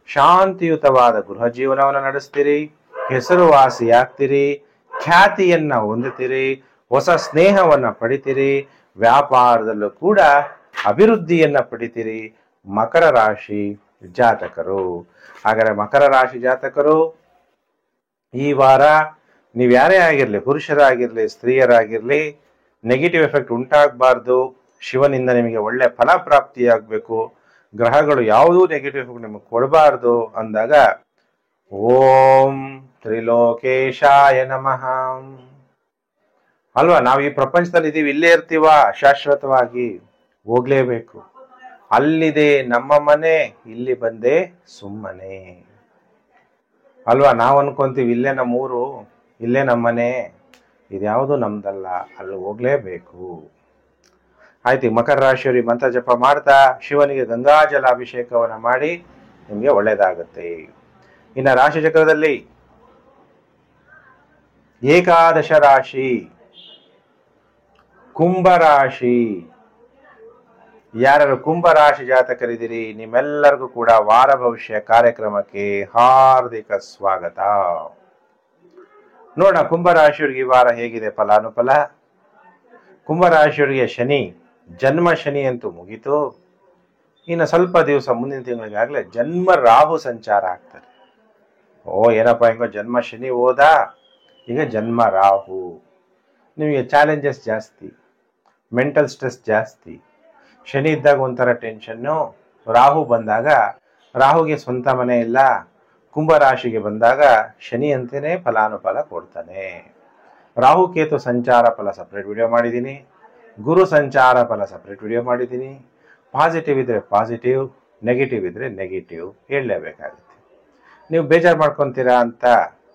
ಶಾಂತಿಯುತವಾದ ಗೃಹ ಜೀವನವನ್ನು ನಡೆಸ್ತೀರಿ. ಹೆಸರುವಾಸಿಯಾಗ್ತೀರಿ, ಖ್ಯಾತಿಯನ್ನ ಹೊಂದುತ್ತೀರಿ, ಹೊಸ ಸ್ನೇಹವನ್ನ ಪಡಿತೀರಿ, ವ್ಯಾಪಾರದಲ್ಲೂ ಕೂಡ ಅಭಿವೃದ್ಧಿಯನ್ನ ಪಡಿತೀರಿ ಮಕರ ರಾಶಿ ಜಾತಕರು. ಹಾಗಾದರೆ ಮಕರ ರಾಶಿ ಜಾತಕರು ಈ ವಾರ ನೀವು ಯಾರೇ ಆಗಿರಲಿ, ಪುರುಷರಾಗಿರ್ಲಿ, ಸ್ತ್ರೀಯರಾಗಿರ್ಲಿ, ನೆಗೆಟಿವ್ ಎಫೆಕ್ಟ್ ಉಂಟಾಗಬಾರ್ದು. ಶಿವನಿಂದ ನಿಮಗೆ ಒಳ್ಳೆ ಫಲಪ್ರಾಪ್ತಿಯಾಗಬೇಕು. ಗ್ರಹಗಳು ಯಾವುದೂ ನೆಗೆಟಿವ್ ಎಫೆಕ್ಟ್ ನಿಮಗೆ ಕೊಡಬಾರ್ದು ಅಂದಾಗ ಓಂ ತ್ರಿಲೋಕೇಶಾಯ ನಮಃ. ಅಲ್ವಾ, ನಾವು ಈ ಪ್ರಪಂಚದಲ್ಲಿ ಇದೀವಿ, ಇಲ್ಲೇ ಇರ್ತೀವ ಶಾಶ್ವತವಾಗಿ? ಹೋಗ್ಲೇಬೇಕು. ಅಲ್ಲಿದೆ ನಮ್ಮ ಮನೆ, ಇಲ್ಲಿ ಬಂದೆ ಸುಮ್ಮನೆ ಅಲ್ವಾ. ನಾವು ಅನ್ಕೊಂತೀವಿ ಇಲ್ಲೇ ನಮ್ಮೂರು, ಇಲ್ಲೇ ನಮ್ಮನೆ, ಇದ್ಯಾವುದು ನಮ್ದಲ್ಲ, ಅಲ್ಲಿ ಹೋಗ್ಲೇಬೇಕು. ಆಯ್ತು, ಮಕರ ರಾಶಿಯವರಿಗೆ ಮಂತ್ರ ಜಪ ಮಾಡ್ತಾ ಶಿವನಿಗೆ ಗಂಗಾಜಲ ಅಭಿಷೇಕವನ್ನು ಮಾಡಿ ನಿಮಗೆ ಒಳ್ಳೆಯದಾಗುತ್ತೆ. ಇನ್ನು ರಾಶಿ ಚಕ್ರದಲ್ಲಿ ಏಕಾದಶ ರಾಶಿ ಕುಂಭರಾಶಿ. ಯಾರು ಕುಂಭರಾಶಿ ಜಾತಕರಿದ್ದೀರಿ ನಿಮ್ಮೆಲ್ಲರಿಗೂ ಕೂಡ ವಾರ ಭವಿಷ್ಯ ಕಾರ್ಯಕ್ರಮಕ್ಕೆ ಹಾರ್ದಿಕ ಸ್ವಾಗತ. ನೋಡೋಣ ಕುಂಭರಾಶಿಯವರಿಗೆ ಈ ವಾರ ಹೇಗಿದೆ ಫಲಾನುಫಲ. ಕುಂಭರಾಶಿಯವರಿಗೆ ಶನಿ, ಜನ್ಮ ಶನಿ ಅಂತೂ ಮುಗೀತು. ಇನ್ನು ಸ್ವಲ್ಪ ದಿವಸ ಮುಂದಿನ ತಿಂಗಳಿಗಾಗಲೇ ಜನ್ಮ ರಾಹು ಸಂಚಾರ ಆಗ್ತಾರೆ. ಏನಪ್ಪ ಹಿಂಗೋ ಜನ್ಮ ಶನಿ ಹೋದ, ಈಗ ಜನ್ಮ ರಾಹು. ನಿಮಗೆ ಚಾಲೆಂಜಸ್ ಜಾಸ್ತಿ, ಮೆಂಟಲ್ ಸ್ಟ್ರೆಸ್ ಜಾಸ್ತಿ. ಶನಿ ಇದ್ದಾಗ ಒಂಥರ ಟೆನ್ಷನ್ನು, ರಾಹು ಬಂದಾಗ ರಾಹುಗೆ ಸ್ವಂತ ಮನೆ ಇಲ್ಲ. ಕುಂಭರಾಶಿಗೆ ಬಂದಾಗ ಶನಿ ಅಂತಲೇ ಫಲಾನುಫಲ ಕೊಡ್ತಾನೆ. ರಾಹು ಕೇತು ಸಂಚಾರ ಫಲ ಸಪ್ರೇಟ್ ವಿಡಿಯೋ ಮಾಡಿದ್ದೀನಿ, ಗುರು ಸಂಚಾರ ಫಲ ಸಪ್ರೇಟ್ ವಿಡಿಯೋ ಮಾಡಿದ್ದೀನಿ. ಪಾಸಿಟಿವ್ ಇದ್ರೆ ಪಾಸಿಟಿವ್, ನೆಗೆಟಿವ್ ಇದ್ರೆ ನೆಗೆಟಿವ್ ಹೇಳಲೇಬೇಕಾಗುತ್ತೆ. ನೀವು ಬೇಜಾರು ಮಾಡ್ಕೊತೀರಾ ಅಂತ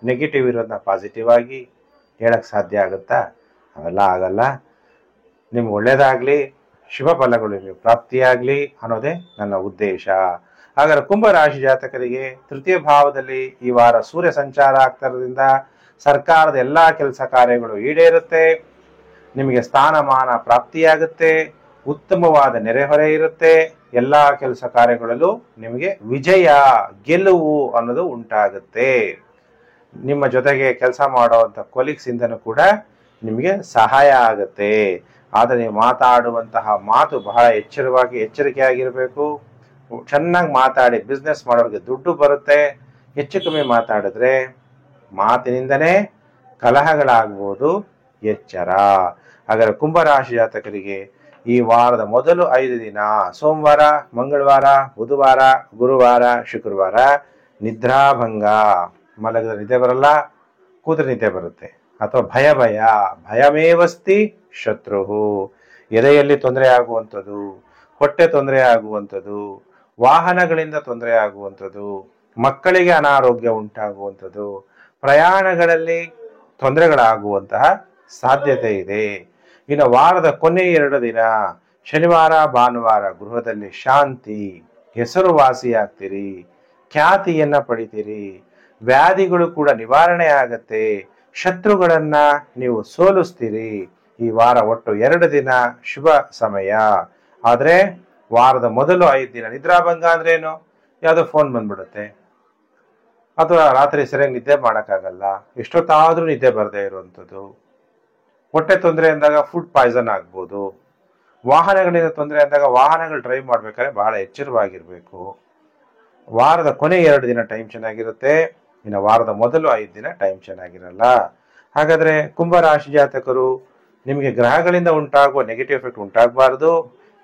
ನೆಗೆಟಿವ್ ಇರೋದನ್ನ ಪಾಸಿಟಿವ್ ಆಗಿ ಹೇಳಕ್ಕೆ ಸಾಧ್ಯ ಆಗುತ್ತಾ? ಅವೆಲ್ಲ ಆಗಲ್ಲ. ನಿಮ್ಗೆ ಒಳ್ಳೇದಾಗಲಿ, ಶುಭ ಫಲಗಳು ನಿಮಗೆ ಪ್ರಾಪ್ತಿಯಾಗಲಿ ಅನ್ನೋದೇ ನನ್ನ ಉದ್ದೇಶ. ಹಾಗಾದ್ರೆ ಕುಂಭರಾಶಿ ಜಾತಕರಿಗೆ ತೃತೀಯ ಭಾವದಲ್ಲಿ ಈ ವಾರ ಸೂರ್ಯ ಸಂಚಾರ ಆಗ್ತಿರೋದ್ರಿಂದ ಸರ್ಕಾರದ ಎಲ್ಲ ಕೆಲಸ ಕಾರ್ಯಗಳು ಈಡೇರುತ್ತೆ. ನಿಮಗೆ ಸ್ಥಾನಮಾನ ಪ್ರಾಪ್ತಿಯಾಗುತ್ತೆ, ಉತ್ತಮವಾದ ನೆರೆಹೊರೆ ಇರುತ್ತೆ. ಎಲ್ಲ ಕೆಲಸ ಕಾರ್ಯಗಳಲ್ಲೂ ನಿಮಗೆ ವಿಜಯ, ಗೆಲುವು ಅನ್ನೋದು ಉಂಟಾಗುತ್ತೆ. ನಿಮ್ಮ ಜೊತೆಗೆ ಕೆಲಸ ಮಾಡುವಂಥ ಕೊಲೀಗ್ಸ್ ಇಂದನೂ ಕೂಡ ನಿಮಗೆ ಸಹಾಯ ಆಗುತ್ತೆ. ಆದರೆ ನೀವು ಮಾತಾಡುವಂತಹ ಮಾತು ಬಹಳ ಎಚ್ಚರಿಕೆಯಾಗಿರಬೇಕು. ಚೆನ್ನಾಗಿ ಮಾತಾಡಿ. ಬಿಸ್ನೆಸ್ ಮಾಡೋರಿಗೆ ದುಡ್ಡು ಬರುತ್ತೆ. ಹೆಚ್ಚು ಕಮ್ಮಿ ಮಾತಾಡಿದ್ರೆ ಮಾತಿನಿಂದನೇ ಕಲಹಗಳಾಗ್ಬೋದು, ಎಚ್ಚರ. ಹಾಗಾದರೆ ಕುಂಭರಾಶಿ ಜಾತಕರಿಗೆ ಈ ವಾರದ ಮೊದಲು 5 ದಿನ ಸೋಮವಾರ, ಮಂಗಳವಾರ, ಬುಧವಾರ, ಗುರುವಾರ, ಶುಕ್ರವಾರ ನಿದ್ರಾಭಂಗ. ಮಲಗಿದ ನಿದ್ದೆ ಬರಲ್ಲ, ಕೂತ್ರೆ ನಿದ್ದೆ ಬರುತ್ತೆ. ಅಥವಾ ಭಯಮೇವಸ್ತಿ ಶತ್ರು. ಎದೆಯಲ್ಲಿ ತೊಂದರೆ ಆಗುವಂಥದ್ದು, ಹೊಟ್ಟೆ ತೊಂದರೆ ಆಗುವಂಥದ್ದು, ವಾಹನಗಳಿಂದ ತೊಂದರೆ ಆಗುವಂಥದ್ದು, ಮಕ್ಕಳಿಗೆ ಅನಾರೋಗ್ಯ ಉಂಟಾಗುವಂಥದ್ದು, ಪ್ರಯಾಣಗಳಲ್ಲಿ ತೊಂದರೆಗಳಾಗುವಂತಹ ಸಾಧ್ಯತೆ ಇದೆ. ಇನ್ನು ವಾರದ ಕೊನೆ 2 ದಿನ ಶನಿವಾರ, ಭಾನುವಾರ ಗೃಹದಲ್ಲಿ ಶಾಂತಿ, ಹೆಸರುವಾಸಿಯಾಗ್ತೀರಿ, ಖ್ಯಾತಿಯನ್ನ ಪಡಿತೀರಿ. ವ್ಯಾಧಿಗಳು ಕೂಡ ನಿವಾರಣೆ ಆಗತ್ತೆ. ಶತ್ರುಗಳನ್ನ ನೀವು ಸೋಲಿಸ್ತೀರಿ. ಈ ವಾರ ಒಟ್ಟು 2 ದಿನ ಶುಭ ಸಮಯ. ಆದ್ರೆ ವಾರದ ಮೊದಲು 5 ದಿನ ನಿದ್ರಾಭಂಗ ಅಂದ್ರೆ ಏನು? ಯಾವುದೋ ಫೋನ್ ಬಂದ್ಬಿಡುತ್ತೆ, ಅಥವಾ ರಾತ್ರಿ ಸರಿಯಾಗಿ ನಿದ್ದೆ ಮಾಡೋಕ್ಕಾಗಲ್ಲ, ಎಷ್ಟೊತ್ತಾದ್ರೂ ನಿದ್ದೆ ಬರದೇ ಇರುವಂಥದ್ದು. ಹೊಟ್ಟೆ ತೊಂದರೆ ಅಂದಾಗ ಫುಡ್ ಪಾಯ್ಸನ್ ಆಗ್ಬೋದು. ವಾಹನಗಳಿಂದ ತೊಂದರೆ ಅಂದಾಗ ವಾಹನಗಳು ಡ್ರೈವ್ ಮಾಡ್ಬೇಕಾದ್ರೆ ಬಹಳ ಎಚ್ಚರವಾಗಿರ್ಬೇಕು. ವಾರದ ಕೊನೆ 2 ದಿನ ಟೈಮ್ ಚೆನ್ನಾಗಿರುತ್ತೆ. ಇನ್ನು ವಾರದ ಮೊದಲು 5 ದಿನ ಟೈಮ್ ಚೆನ್ನಾಗಿರಲ್ಲ. ಹಾಗಾದ್ರೆ ಕುಂಭರಾಶಿ ಜಾತಕರು, ನಿಮಗೆ ಗ್ರಹಗಳಿಂದ ಉಂಟಾಗುವ ನೆಗೆಟಿವ್ ಎಫೆಕ್ಟ್ ಉಂಟಾಗಬಾರ್ದು.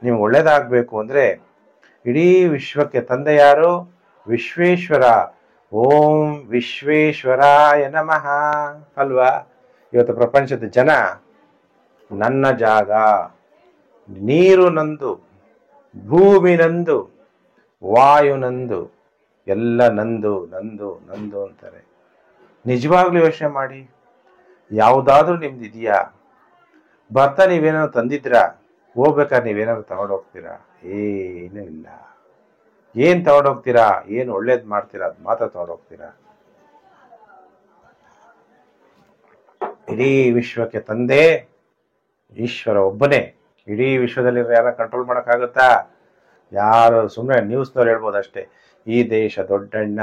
ನಿಮ್ಗೆ ಒಳ್ಳೇದಾಗಬೇಕು ಅಂದ್ರೆ ಇಡೀ ವಿಶ್ವಕ್ಕೆ ತಂದೆ ಯಾರು? ವಿಶ್ವೇಶ್ವರ. ಓಂ ವಿಶ್ವೇಶ್ವರಾಯ ನಮಃ ಅಲ್ವಾ? ಇವತ್ತು ಪ್ರಪಂಚದ ಜನ ನನ್ನ ಜಾಗ, ನೀರು ನಂದು, ಭೂಮಿ ನಂದು, ವಾಯು ನಂದು, ಎಲ್ಲ ನಂದು ನಂದು ನಂದು ಅಂತಾರೆ. ನಿಜವಾಗ್ಲೂ ಯೋಚನೆ ಮಾಡಿ, ಯಾವುದಾದ್ರೂ ನಿಮ್ದು ಇದೆಯಾ? ಬರ್ತಾ ನೀವೇನಾದ್ರು ತಂದಿದ್ರಾ? ಹೋಗ್ಬೇಕಾದ್ರೆ ನೀವೇನಾದ್ರು ತಗೊಂಡೋಗ್ತೀರಾ? ಏನೂ ಇಲ್ಲ. ಏನ್ ತಗೊಂಡೋಗ್ತೀರಾ? ಏನು ಒಳ್ಳೇದು ಮಾಡ್ತೀರಾ ಅದು ಮಾತ್ರ ತಗೊಂಡೋಗ್ತೀರಾ. ಇಡೀ ವಿಶ್ವಕ್ಕೆ ತಂದೆ ಈಶ್ವರ ಒಬ್ಬನೇ. ಇಡೀ ವಿಶ್ವದಲ್ಲಿ ಯಾರ ಕಂಟ್ರೋಲ್ ಮಾಡೋಕ್ಕಾಗುತ್ತಾ? ಯಾರು ಸುಮ್ಮನೆ ನ್ಯೂಸ್ನವ್ರು ಹೇಳ್ಬೋದು ಅಷ್ಟೇ. ಈ ದೇಶ ದೊಡ್ಡಣ್ಣ,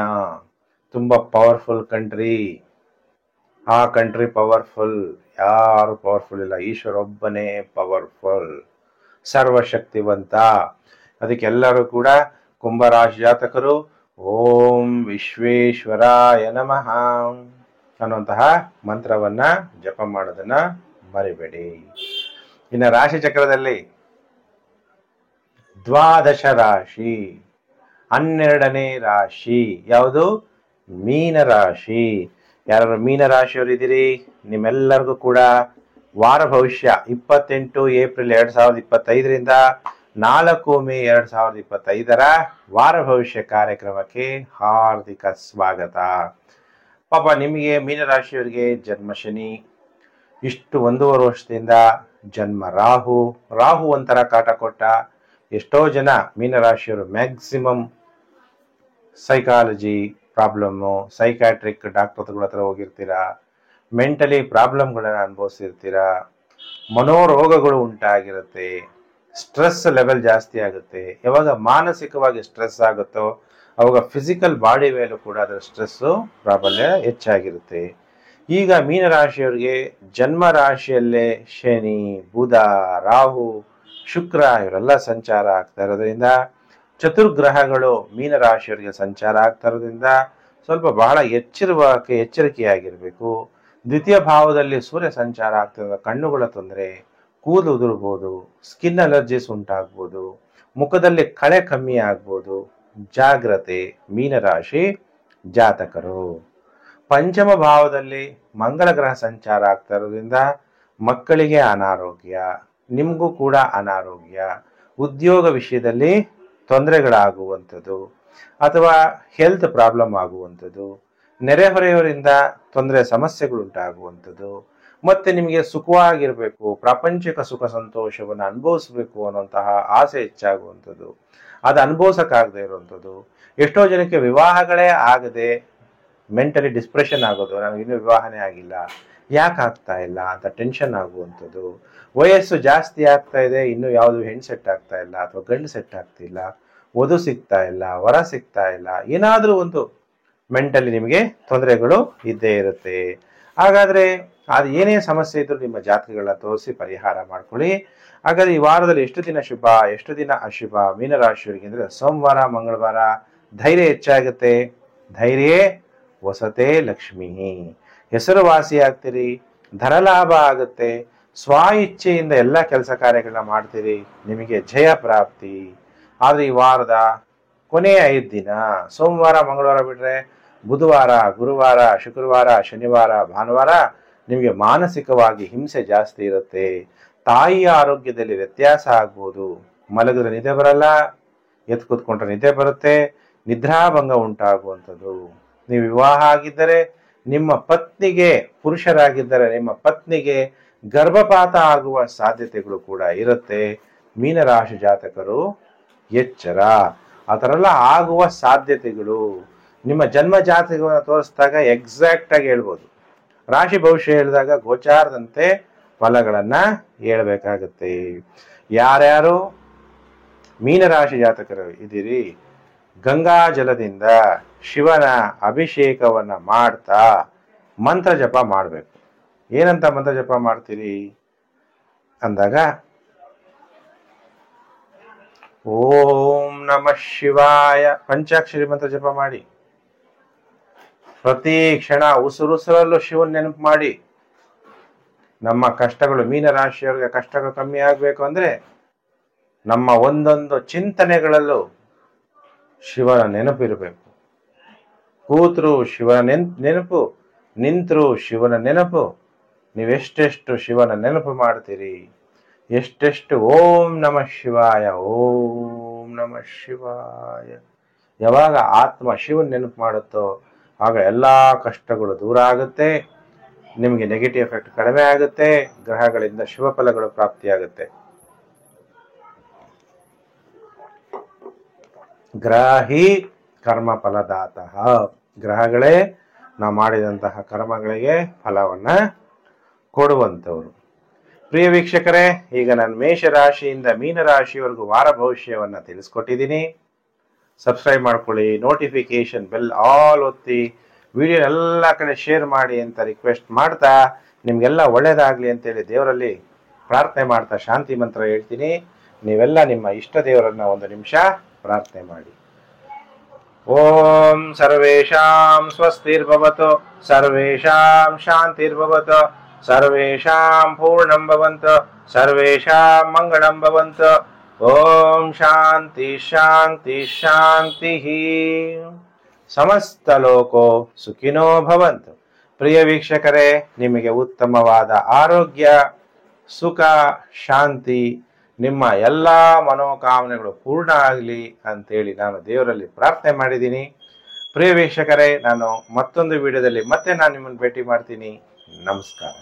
ತುಂಬ ಪವರ್ಫುಲ್ ಕಂಟ್ರಿ, ಆ ಕಂಟ್ರಿ ಪವರ್ಫುಲ್. ಯಾರು ಪವರ್ಫುಲ್ ಇಲ್ಲ, ಈಶ್ವರ ಒಬ್ಬನೇ ಪವರ್ಫುಲ್, ಸರ್ವಶಕ್ತಿವಂತ. ಅದಕ್ಕೆಲ್ಲರೂ ಕೂಡ ಕುಂಭರಾಶಿ ಜಾತಕರು ಓಂ ವಿಶ್ವೇಶ್ವರಾಯ ನಮಃ ಅನ್ನುವಂತಹ ಮಂತ್ರವನ್ನ ಜಪ ಮಾಡೋದನ್ನ ಮರಿಬೇಡಿ. ಇನ್ನು ರಾಶಿ ಚಕ್ರದಲ್ಲಿ ದ್ವಾದಶ ರಾಶಿ, 12ನೇ ರಾಶಿ ಯಾವುದು? ಮೀನರಾಶಿ. ಯಾರು ಮೀನರಾಶಿಯವರು ಇದ್ದೀರಿ ನಿಮ್ಮೆಲ್ಲರಿಗೂ ಕೂಡ ವಾರ ಭವಿಷ್ಯ 28 ಏಪ್ರಿಲ್ 2025ರಿಂದ 4 ಮೇ 2025ರ ವಾರ ಭವಿಷ್ಯ ಕಾರ್ಯಕ್ರಮಕ್ಕೆ ಹಾರ್ದಿಕ ಸ್ವಾಗತ. ಪಾಪ ನಿಮಗೆ ಮೀನರಾಶಿಯವರಿಗೆ ಜನ್ಮ ಶನಿ, ಇಷ್ಟು 1.5 ವರ್ಷದಿಂದ ಜನ್ಮ ರಾಹು. ರಾಹು ಒಂಥರ ಕಾಟ ಕೊಟ್ಟ. ಎಷ್ಟೋ ಜನ ಮೀನರಾಶಿಯವರು ಮ್ಯಾಕ್ಸಿಮಮ್ ಸೈಕಾಲಜಿ ಪ್ರಾಬ್ಲಮ್ಮು, ಸೈಕ್ಯಾಟ್ರಿಕ್ ಡಾಕ್ಟರ್ಗಳ ಹತ್ರ ಹೋಗಿರ್ತೀರಾ. ಮೆಂಟಲಿ ಪ್ರಾಬ್ಲಮ್ಗಳನ್ನು ಅನುಭವಿಸಿರ್ತೀರಾ, ಮನೋರೋಗಗಳು ಉಂಟಾಗಿರುತ್ತೆ, ಸ್ಟ್ರೆಸ್ ಲೆವೆಲ್ ಜಾಸ್ತಿ ಆಗುತ್ತೆ. ಯಾವಾಗ ಮಾನಸಿಕವಾಗಿ ಸ್ಟ್ರೆಸ್ ಆಗುತ್ತೋ ಅವಾಗ ಫಿಸಿಕಲ್ ಬಾಡಿ ಮೇಲೂ ಕೂಡ ಅದರ ಸ್ಟ್ರೆಸ್ಸು ಪ್ರಾಬಲ್ಯ ಹೆಚ್ಚಾಗಿರುತ್ತೆ. ಈಗ ಮೀನರಾಶಿಯವರಿಗೆ ಜನ್ಮ ರಾಶಿಯಲ್ಲೇ ಶನಿ, ಬುಧ, ರಾಹು, ಶುಕ್ರ ಇವರೆಲ್ಲ ಸಂಚಾರ ಆಗ್ತಾ ಇರೋದ್ರಿಂದ, ಚತುರ್ಗ್ರಹಗಳು ಮೀನರಾಶಿಯವರಿಗೆ ಸಂಚಾರ ಆಗ್ತಾ ಇರೋದ್ರಿಂದ ಸ್ವಲ್ಪ ಬಹಳ ಎಚ್ಚರಿಕೆಯಾಗಿರಬೇಕು. ದ್ವಿತೀಯ ಭಾವದಲ್ಲಿ ಸೂರ್ಯ ಸಂಚಾರ ಆಗ್ತಿರೋ ಕಣ್ಣುಗಳ ತೊಂದರೆ, ಕೂದಲು ಉದುರ್ಬೋದು, ಸ್ಕಿನ್ ಅಲರ್ಜೀಸ್ ಉಂಟಾಗ್ಬೋದು, ಮುಖದಲ್ಲಿ ಕಳೆ ಕಮ್ಮಿ ಆಗ್ಬೋದು. ಜಾಗ್ರತೆ ಮೀನರಾಶಿ ಜಾತಕರು. ಪಂಚಮ ಭಾವದಲ್ಲಿ ಮಂಗಳ ಗ್ರಹ ಸಂಚಾರ ಆಗ್ತಾ ಇರೋದ್ರಿಂದ ಮಕ್ಕಳಿಗೆ ಅನಾರೋಗ್ಯ, ನಿಮಗೂ ಕೂಡ ಅನಾರೋಗ್ಯ, ಉದ್ಯೋಗ ವಿಷಯದಲ್ಲಿ ತೊಂದರೆಗಳಾಗುವಂಥದ್ದು ಅಥವಾ ಹೆಲ್ತ್ ಪ್ರಾಬ್ಲಮ್ ಆಗುವಂಥದ್ದು, ನೆರೆಹೊರೆಯವರಿಂದ ತೊಂದರೆ ಸಮಸ್ಯೆಗಳುಂಟಾಗುವಂಥದ್ದು, ಮತ್ತೆ ನಿಮಗೆ ಸುಖವಾಗಿರಬೇಕು, ಪ್ರಾಪಂಚಿಕ ಸುಖ ಸಂತೋಷವನ್ನು ಅನುಭವಿಸಬೇಕು ಅನ್ನುವಂತಹ ಆಸೆ ಹೆಚ್ಚಾಗುವಂಥದ್ದು, ಅದು ಅನುಭವಿಸೋಕ್ಕಾಗದೇ ಇರುವಂಥದ್ದು. ಎಷ್ಟೋ ಜನಕ್ಕೆ ವಿವಾಹಗಳೇ ಆಗದೆ ಮೆಂಟಲಿ ಡಿಸ್ಪ್ರೆಷನ್ ಆಗೋದು, ನನಗೆ ಇನ್ನೂ ವಿವಾಹನೇ ಆಗಿಲ್ಲ, ಯಾಕೆ ಆಗ್ತಾ ಇಲ್ಲ ಅಂತ ಟೆನ್ಷನ್ ಆಗುವಂಥದ್ದು. ವಯಸ್ಸು ಜಾಸ್ತಿ ಆಗ್ತಾ ಇದೆ, ಇನ್ನೂ ಯಾವುದು ಹೆಣ್ಣು ಸೆಟ್ ಆಗ್ತಾ ಇಲ್ಲ ಅಥವಾ ಗಂಡು ಸೆಟ್ ಆಗ್ತಿಲ್ಲ, ವಧು ಸಿಗ್ತಾ ಇಲ್ಲ, ವರ ಸಿಗ್ತಾ ಇಲ್ಲ, ಏನಾದರೂ ಒಂದು ಮೆಂಟಲಿ ನಿಮಗೆ ತೊಂದರೆಗಳು ಇದ್ದೇ ಇರುತ್ತೆ. ಹಾಗಾದರೆ ಅದು ಏನೇ ಸಮಸ್ಯೆ ಇದ್ರೂ ನಿಮ್ಮ ಜಾತಕಗಳನ್ನ ತೋರಿಸಿ ಪರಿಹಾರ ಮಾಡ್ಕೊಳ್ಳಿ. ಹಾಗಾದ್ರೆ ಈ ವಾರದಲ್ಲಿ ಎಷ್ಟು ದಿನ ಶುಭ, ಎಷ್ಟು ದಿನ ಅಶುಭ ಮೀನರಾಶಿಯವರಿಗೆ ಅಂದರೆ ಸೋಮವಾರ, ಮಂಗಳವಾರ ಧೈರ್ಯ ಹೆಚ್ಚಾಗುತ್ತೆ. ಧೈರ್ಯ ವಸತೆ ಲಕ್ಷ್ಮೀ, ಹೆಸರುವಾಸಿ ಆಗ್ತೀರಿ, ಧನಲಾಭ ಆಗುತ್ತೆ, ಸ್ವ ಇಚ್ಛೆಯಿಂದ ಎಲ್ಲ ಕೆಲಸ ಕಾರ್ಯಗಳನ್ನ ಮಾಡ್ತೀರಿ, ನಿಮಗೆ ಜಯ ಪ್ರಾಪ್ತಿ. ಆದರೆ ಈ ವಾರದ ಕೊನೆಯ 5 ದಿನ ಸೋಮವಾರ, ಮಂಗಳವಾರ ಬಿಟ್ರೆ ಬುಧವಾರ, ಗುರುವಾರ, ಶುಕ್ರವಾರ, ಶನಿವಾರ, ಭಾನುವಾರ ನಿಮಗೆ ಮಾನಸಿಕವಾಗಿ ಹಿಂಸೆ ಜಾಸ್ತಿ ಇರುತ್ತೆ. ತಾಯಿಯ ಆರೋಗ್ಯದಲ್ಲಿ ವ್ಯತ್ಯಾಸ ಆಗ್ಬೋದು. ಮಲಗಿದ್ರೆ ನಿದ್ದೆ ಬರಲ್ಲ, ಎದ್ದು ಕೂತ್ಕೊಂಡ್ರೆ ನಿದ್ದೆ ಬರುತ್ತೆ, ನಿದ್ರಾಭಂಗ ಉಂಟಾಗುವಂಥದ್ದು. ನೀವು ವಿವಾಹ ಆಗಿದ್ದರೆ ನಿಮ್ಮ ಪತ್ನಿಗೆ, ಪುರುಷರಾಗಿದ್ದರೆ ನಿಮ್ಮ ಪತ್ನಿಗೆ ಗರ್ಭಪಾತ ಆಗುವ ಸಾಧ್ಯತೆಗಳು ಕೂಡ ಇರುತ್ತೆ. ಮೀನರಾಶಿ ಜಾತಕರು ಎಚ್ಚರ. ಆ ಥರ ಎಲ್ಲ ಆಗುವ ಸಾಧ್ಯತೆಗಳು ನಿಮ್ಮ ಜನ್ಮ ಜಾತಕವನ್ನು ತೋರಿಸಿದಾಗ ಎಕ್ಸಾಕ್ಟ್ ಆಗಿ ಹೇಳ್ಬೋದು. ರಾಶಿ ಭವಿಷ್ಯ ಹೇಳಿದಾಗ ಗೋಚಾರದಂತೆ ಫಲಗಳನ್ನ ಹೇಳ್ಬೇಕಾಗತ್ತೆ. ಯಾರ್ಯಾರು ಮೀನರಾಶಿ ಜಾತಕರು ಇದ್ದೀರಿ, ಗಂಗಾ ಜಲದಿಂದ ಶಿವನ ಅಭಿಷೇಕವನ್ನ ಮಾಡ್ತಾ ಮಂತ್ರ ಜಪ ಮಾಡಬೇಕು. ಏನಂತ ಮಂತ್ರ ಜಪ ಮಾಡ್ತೀರಿ ಅಂದಾಗ, ಓಂ ನಮಃ ಶಿವಾಯ ಪಂಚಾಕ್ಷರಿ ಮಂತ್ರ ಜಪ ಮಾಡಿ. ಪ್ರತಿ ಕ್ಷಣ ಉಸಿರುಸಿರಲ್ಲೂ ಶಿವನ್ ನೆನಪು ಮಾಡಿ. ನಮ್ಮ ಕಷ್ಟಗಳು, ಮೀನರಾಶಿಯವರಿಗೆ ಕಷ್ಟಗಳು ಕಮ್ಮಿ ಆಗಬೇಕು ಅಂದ್ರೆ ನಮ್ಮ ಒಂದೊಂದು ಚಿಂತನೆಗಳಲ್ಲೂ ಶಿವನ ನೆನಪಿರಬೇಕು. ಕೂತರು ಶಿವನ ನೆನಪು, ನಿಂತರು ಶಿವನ ನೆನಪು. ನೀವೆಷ್ಟೆಷ್ಟು ಶಿವನ ನೆನಪು ಮಾಡ್ತೀರಿ, ಎಷ್ಟೆಷ್ಟು ಓಂ ನಮಃ ಶಿವಾಯ, ಓಂ ನಮಃ ಶಿವಾಯ ಯಾವಾಗ ಆತ್ಮ ಶಿವನ ನೆನಪು ಮಾಡುತ್ತೋ ಆಗ ಎಲ್ಲ ಕಷ್ಟಗಳು ದೂರ ಆಗುತ್ತೆ, ನಿಮಗೆ ನೆಗೆಟಿವ್ ಎಫೆಕ್ಟ್ ಕಡಿಮೆ ಆಗುತ್ತೆ, ಗ್ರಹಗಳಿಂದ ಶುಭ ಫಲಗಳು ಪ್ರಾಪ್ತಿಯಾಗುತ್ತೆ. ಗ್ರಾಹಿ ಕರ್ಮ ಫಲದಾತಃ, ಗ್ರಹಗಳೇ ನಾವು ಮಾಡಿದಂತಹ ಕರ್ಮಗಳಿಗೆ ಫಲವನ್ನ ಕೊಡುವಂಥವ್ರು. ಪ್ರಿಯ ವೀಕ್ಷಕರೇ, ಈಗ ನಾನು ಮೇಷರಾಶಿಯಿಂದ ಮೀನರಾಶಿಯವರೆಗೂ ವಾರ ಭವಿಷ್ಯವನ್ನ ತಿಳಿಸ್ಕೊಟ್ಟಿದ್ದೀನಿ. ಸಬ್ಸ್ಕ್ರೈಬ್ ಮಾಡ್ಕೊಳ್ಳಿ, ನೋಟಿಫಿಕೇಶನ್ ಬೆಲ್ ಆಲ್ ಒತ್ತಿ, ವಿಡಿಯೋ ಎಲ್ಲ ಕಡೆ ಶೇರ್ ಮಾಡಿ ಅಂತ ರಿಕ್ವೆಸ್ಟ್ ಮಾಡ್ತಾ, ನಿಮ್ಗೆಲ್ಲ ಒಳ್ಳೇದಾಗ್ಲಿ ಅಂತೇಳಿ ದೇವರಲ್ಲಿ ಪ್ರಾರ್ಥನೆ ಮಾಡ್ತಾ ಶಾಂತಿ ಮಂತ್ರ ಹೇಳ್ತೀನಿ. ನೀವೆಲ್ಲ ನಿಮ್ಮ ಇಷ್ಟ ದೇವರನ್ನ 1 ನಿಮಿಷ ಪ್ರಾರ್ಥನೆ ಮಾಡಿ. ಓಂ ಸರ್ವೇಷಾಂ ಸ್ವಸ್ತಿರ್ಭವತು, ಸರ್ವೇಷಾಂ ಶಾಂತಿರ್ಭವತು, ಸರ್ವೇಷಾಂ ಪೂರ್ಣಂ ಭವಂತು, ಸರ್ವೇಷಾಂ ಮಂಗಳಂ ಭವಂತು. ಓಂ ಶಾಂತಿ ಶಾಂತಿ ಶಾಂತಿ. ಸಮಸ್ತ ಲೋಕೋ ಸುಖಿನೋ ಭವಂತು. ಪ್ರಿಯ ವೀಕ್ಷಕರೇ, ನಿಮಗೆ ಉತ್ತಮವಾದ ಆರೋಗ್ಯ, ಸುಖ, ಶಾಂತಿ, ನಿಮ್ಮ ಎಲ್ಲ ಮನೋಕಾಮನೆಗಳು ಪೂರ್ಣ ಆಗಲಿ ಅಂತೇಳಿ ನಾನು ದೇವರಲ್ಲಿ ಪ್ರಾರ್ಥನೆ ಮಾಡಿದ್ದೀನಿ. ಪ್ರಿಯ ವೀಕ್ಷಕರೇ, ನಾನು ಮತ್ತೊಂದು ವಿಡಿಯೋದಲ್ಲಿ ಮತ್ತೆ ನಾನು ನಿಮ್ಮನ್ನು ಭೇಟಿ ಮಾಡ್ತೀನಿ. ನಮಸ್ಕಾರ.